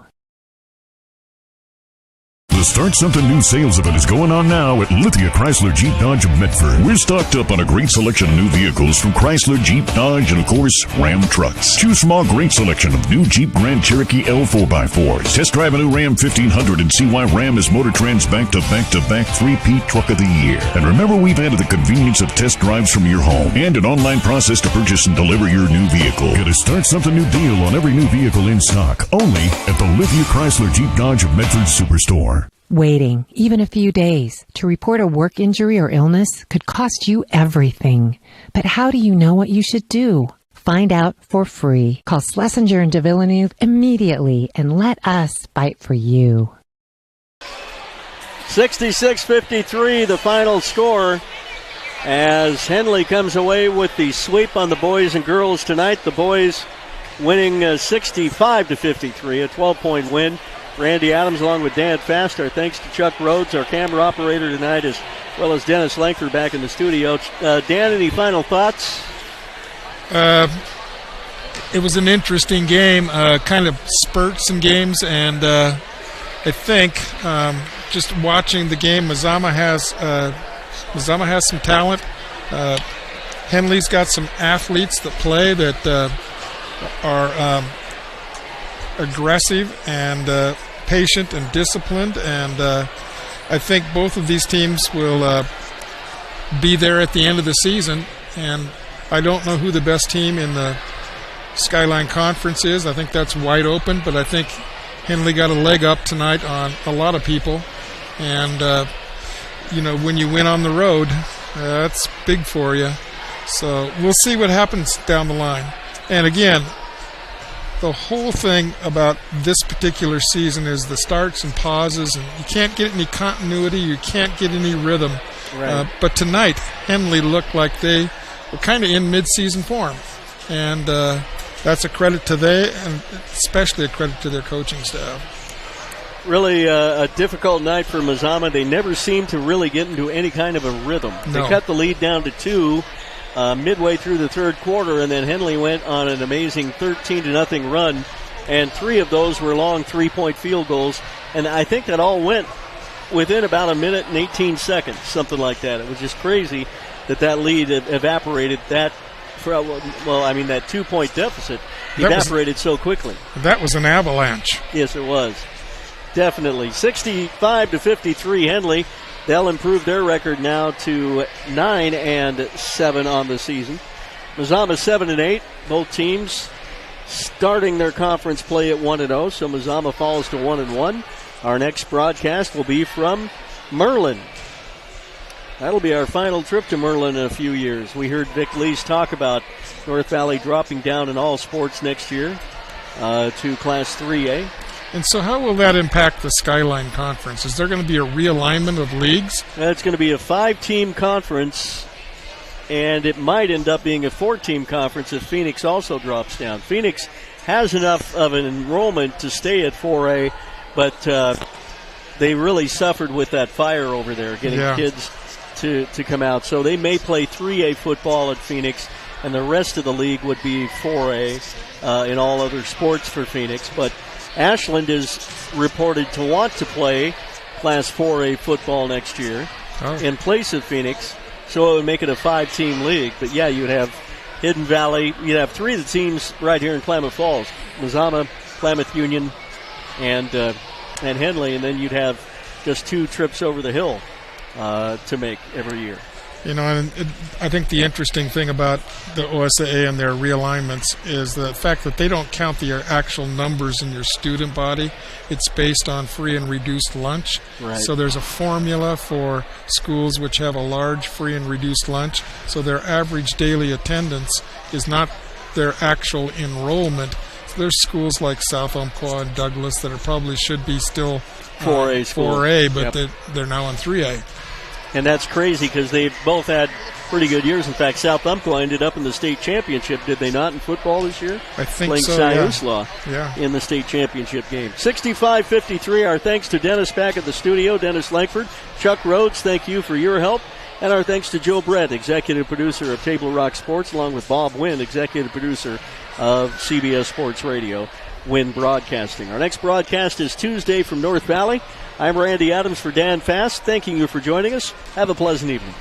The Start Something New sales event is going on now at Lithia Chrysler Jeep Dodge of Medford. We're stocked up on a great selection of new vehicles from Chrysler, Jeep, Dodge, and of course, Ram trucks. Choose from our great selection of new Jeep Grand Cherokee L4x4s. Test drive a new Ram 1500 and see why Ram is Motor Trend's back-to-back-to-back 3-peat Truck of the Year. And remember, we've added the convenience of test drives from your home and an online process to purchase and deliver your new vehicle. Get a Start Something New deal on every new vehicle in stock, only at the Lithia Chrysler Jeep Dodge of Medford Superstore. Waiting, even a few days, to report a work injury or illness could cost you everything. But how do you know what you should do? Find out for free. Call Schlesinger and de Villeneuve immediately and let us fight for you. 66-53, the final score, as Henley comes away with the sweep on the boys and girls tonight. The boys winning 65-53, a 12-point win. Randy Adams along with Dan Fast. Our thanks to Chuck Rhodes, our camera operator tonight, as well as Dennis Langford back in the studio. Dan, any final thoughts? It was an interesting game, kind of spurts in games, and I think just watching the game, Mazama has some talent. Henley's got some athletes that play that are aggressive and patient and disciplined, and I think both of these teams will be there at the end of the season. And I don't know who the best team in the Skyline Conference is. I think that's wide open, but I think Henley got a leg up tonight on a lot of people, and when you win on the road, that's big for you. So we'll see what happens down the line. And again, the whole thing about this particular season is the starts and pauses, and you can't get any continuity, you can't get any rhythm. Right. But tonight, Henley looked like they were kind of in mid-season form, and that's a credit to they, and especially a credit to their coaching staff. Really a difficult night for Mazama. They never seemed to really get into any kind of a rhythm. No. They cut the lead down to 2 midway through the third quarter, and then Henley went on an amazing 13-0 run, and 3 of those were long 3-point field goals, and I think that all went within about a minute and 18 seconds, something like that. It was just crazy that lead evaporated that 2-point deficit evaporated so quickly. That was an avalanche. Yes, it was. Definitely. 65-53 Henley. They'll improve their record now to 9-7 on the season. Mazama 7-8. Both teams starting their conference play at 1-0, so Mazama falls to 1-1. Our next broadcast will be from Merlin. That'll be our final trip to Merlin in a few years. We heard Vic Lees talk about North Valley dropping down in all sports next year to Class 3A. And so how will that impact the Skyline Conference? Is there going to be a realignment of leagues? It's going to be a 5-team conference, and it might end up being a 4-team conference if Phoenix also drops down. Phoenix has enough of an enrollment to stay at 4A, but they really suffered with that fire over there, getting kids to come out. So they may play 3A football at Phoenix, and the rest of the league would be 4A in all other sports for Phoenix. But Ashland is reported to want to play Class 4A football next year in place of Phoenix, so it would make it a 5-team league. But, yeah, you'd have Hidden Valley. You'd have 3 of the teams right here in Klamath Falls, Mazama, Klamath Union, and and Henley, and then you'd have just 2 trips over the hill to make every year. And I think the interesting thing about the OSAA and their realignments is the fact that they don't count the actual numbers in your student body. It's based on free and reduced lunch. Right. So there's a formula for schools which have a large free and reduced lunch. So their average daily attendance is not their actual enrollment. So there's schools like South Umpqua and Douglas that probably should be still 4A, but they're now on 3A. And that's crazy because they've both had pretty good years. In fact, South Umpqua ended up in the state championship, did they not, in football this year? I think playing so, Cy in the state championship game. 65-53, our thanks to Dennis back at the studio, Dennis Langford. Chuck Rhodes, thank you for your help. And our thanks to Joe Brett, executive producer of Table Rock Sports, along with Bob Wynn, executive producer of CBS Sports Radio, Wynn Broadcasting. Our next broadcast is Tuesday from North Valley. I'm Randy Adams for Dan Fast, thanking you for joining us. Have a pleasant evening.